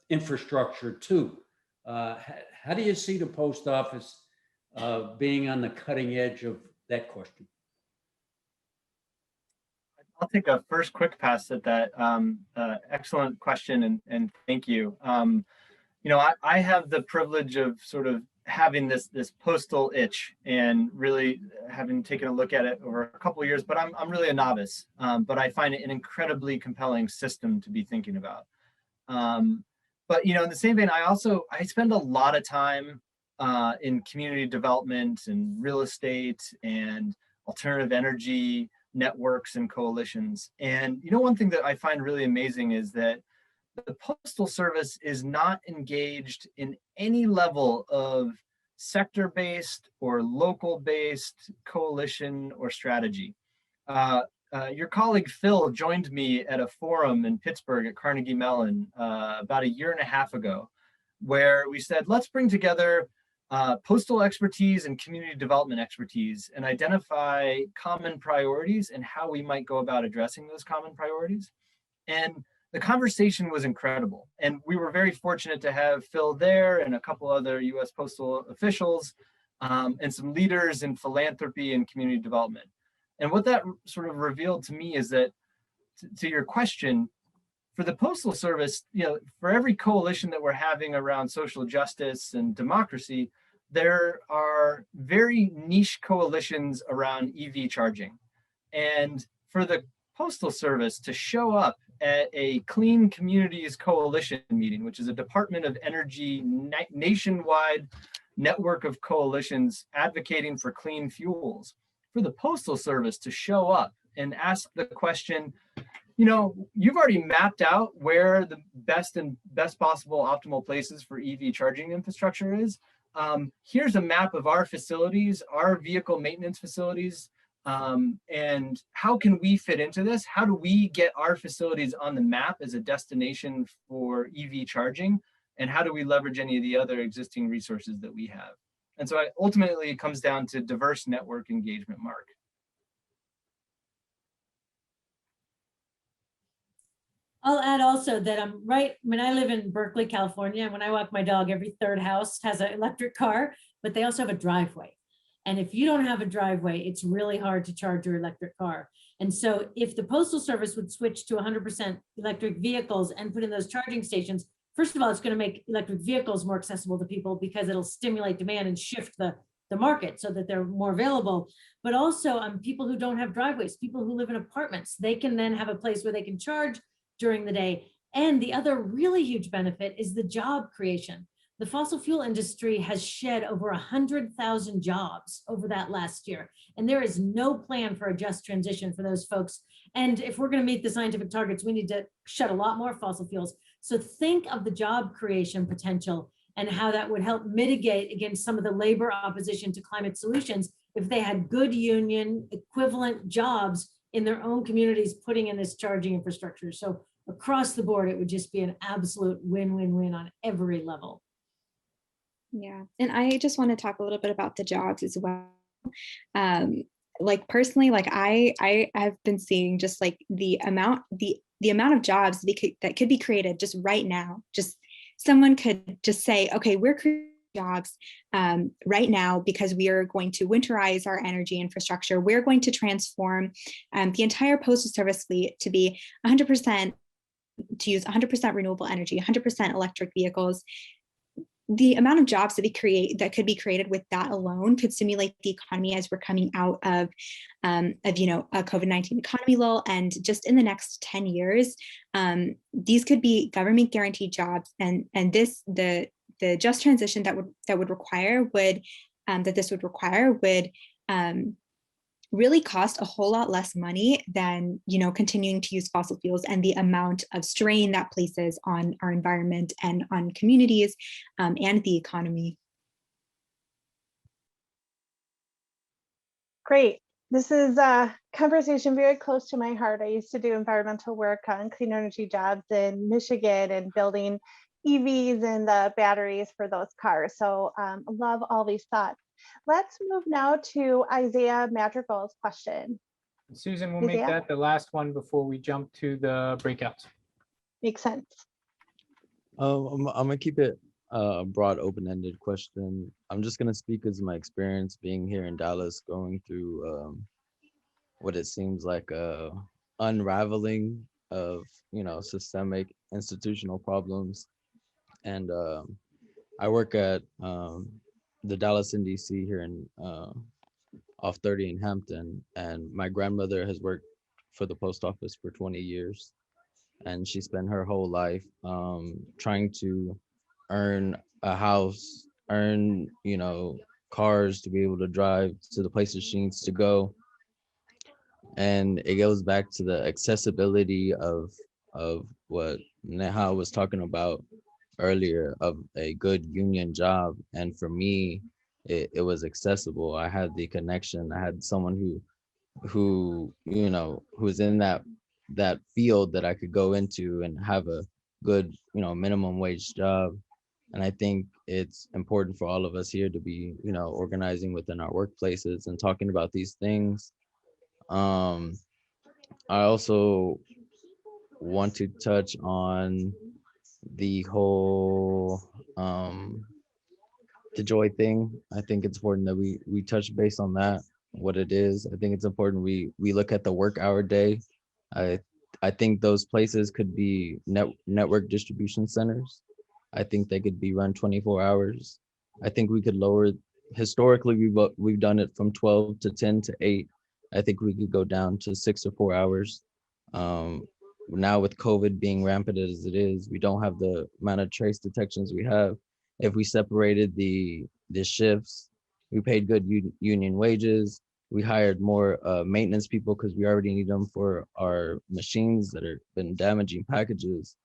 infrastructure to? How do you see the post office being on the cutting edge of that question? I'll take a first quick pass at that. Excellent question, and thank you. I have the privilege of sort of having this postal itch and really having taken a look at it over a couple of years, but I'm really a novice, but I find it an incredibly compelling system to be thinking about. But in the same vein, I spend a lot of time in community development and real estate and alternative energy networks and coalitions. And one thing that I find really amazing is that the Postal Service is not engaged in any level of sector-based or local-based coalition or strategy. Your colleague Phil joined me at a forum in Pittsburgh at Carnegie Mellon about 1.5 years ago, where we said, let's bring together postal expertise and community development expertise and identify common priorities and how we might go about addressing those common priorities. And the conversation was incredible. And we were very fortunate to have Phil there and a couple other US postal officials and some leaders in philanthropy and community development. And what that sort of revealed to me is that, to your question, for the Postal Service, for every coalition that we're having around social justice and democracy, there are very niche coalitions around EV charging. And for the Postal Service to show up at a Clean Communities Coalition meeting, which is a Department of Energy nationwide network of coalitions advocating for clean fuels, for the Postal Service to show up and ask the question, you've already mapped out where the best possible optimal places for EV charging infrastructure is. Here's a map of our facilities, our vehicle maintenance facilities, and how can we fit into this? How do we get our facilities on the map as a destination for EV charging? And how do we leverage any of the other existing resources that we have? And so ultimately, it comes down to diverse network engagement, Mark. I'll add also that I live in Berkeley, California, and when I walk my dog, every third house has an electric car, but they also have a driveway. And if you don't have a driveway, it's really hard to charge your electric car. And so if the Postal Service would switch to 100% electric vehicles and put in those charging stations, first of all, it's going to make electric vehicles more accessible to people because it'll stimulate demand and shift the market so that they're more available. But also people who don't have driveways, people who live in apartments, they can then have a place where they can charge during the day. And the other really huge benefit is the job creation. The fossil fuel industry has shed over 100,000 jobs over that last year. And there is no plan for a just transition for those folks. And if we're going to meet the scientific targets, we need to shed a lot more fossil fuels. So think of the job creation potential and how that would help mitigate against some of the labor opposition to climate solutions if they had good union equivalent jobs in their own communities putting in this charging infrastructure. So across the board, it would just be an absolute win-win-win on every level. Yeah, and I just want to talk a little bit about the jobs as well. Like personally, like I have been seeing just like the amount of jobs that could be created just right now. Just someone could just say, okay, we're creating jobs right now because we are going to winterize our energy infrastructure. We're going to transform the entire Postal Service fleet to be 100%, to use 100% renewable energy, 100% electric vehicles. The amount of jobs that could be created with that alone could stimulate the economy as we're coming out of a COVID-19 economy lull. And just in the next 10 years, these could be government guaranteed jobs. And the just transition that this would require would really cost a whole lot less money than, continuing to use fossil fuels, and the amount of strain that places on our environment and on communities and the economy. Great. This is a conversation very close to my heart. I used to do environmental work on clean energy jobs in Michigan and building EVs and the batteries for those cars. So love all these thoughts. Let's move now to Isaiah Madrigal's question. Susan, we'll make Isaiah? that the last one before we jump to the breakouts. Makes sense. I'm gonna keep it a broad, open-ended question. I'm just gonna speak as my experience being here in Dallas, going through what it seems like a unraveling of systemic institutional problems. And I work at the Dallas NDC here in off 30 in Hampton, and my grandmother has worked for the post office for 20 years, and she spent her whole life trying to earn a house, earn cars to be able to drive to the places she needs to go. And it goes back to the accessibility of what Neha was talking about earlier, of a good union job. And for me, it was accessible. I had the connection. I had someone who's in that field that I could go into and have a good minimum wage job. And I think it's important for all of us here to be organizing within our workplaces and talking about these things. I also want to touch on the whole the joy thing. I think it's important that we touch base on that, what it is. I think it's important we look at the work hour day. I think those places could be network distribution centers. I think they could be run 24 hours. I think we could lower, historically we've done it from 12 to 10 to 8. I think we could go down to 6 or 4 hours. Now with COVID being rampant as it is, we don't have the amount of trace detections we have. If we separated the shifts, we paid good union wages. We hired more maintenance people because we already need them for our machines that have been damaging packages.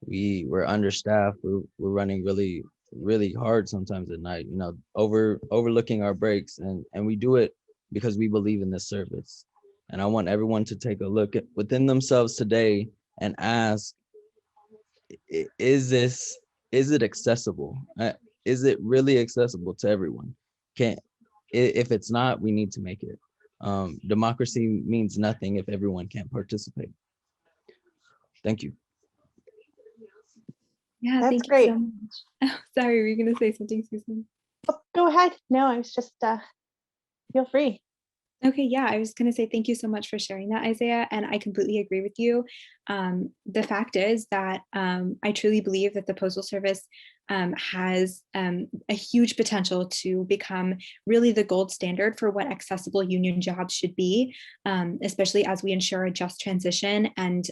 We're understaffed. We're running really, really hard sometimes at night, overlooking our breaks, and we do it because we believe in this service. And I want everyone to take a look within themselves today and ask, is it accessible? Is it really accessible to everyone? If it's not, we need to make it. Democracy means nothing if everyone can't participate. Thank you. Yeah, That's thank great. you so much. Oh, sorry, were you going to say something, Susan? Oh, go ahead. No, I was just, feel free. Okay, yeah, I was going to say thank you so much for sharing that, Isaiah, and I completely agree with you. The fact is that I truly believe that the Postal Service has a huge potential to become really the gold standard for what accessible union jobs should be, especially as we ensure a just transition. And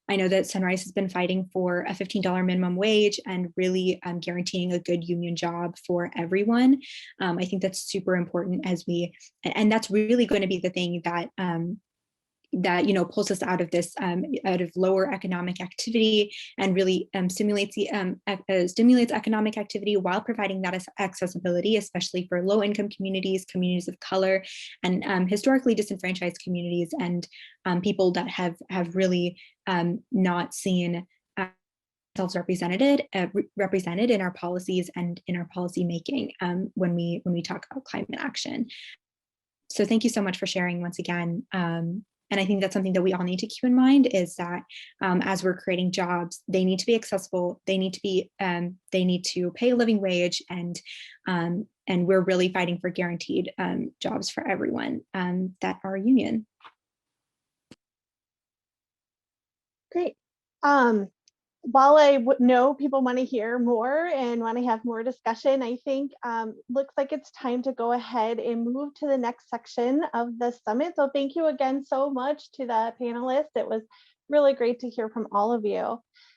I know that Sunrise has been fighting for a $15 minimum wage and really guaranteeing a good union job for everyone. I think that's super important and that's really going to be the thing that pulls us out of this, out of lower economic activity, and really stimulates economic activity while providing that accessibility, especially for low-income communities, communities of color, and historically disenfranchised communities, and people that have really not seen themselves represented in our policies and in our policy making when we talk about climate action. So thank you so much for sharing once again. And I think that's something that we all need to keep in mind, is that as we're creating jobs, they need to be accessible. They need to pay a living wage, and we're really fighting for guaranteed jobs for everyone that are union. Great. While I know people want to hear more and want to have more discussion, I think looks like it's time to go ahead and move to the next section of the summit. So thank you again so much to the panelists. It was really great to hear from all of you.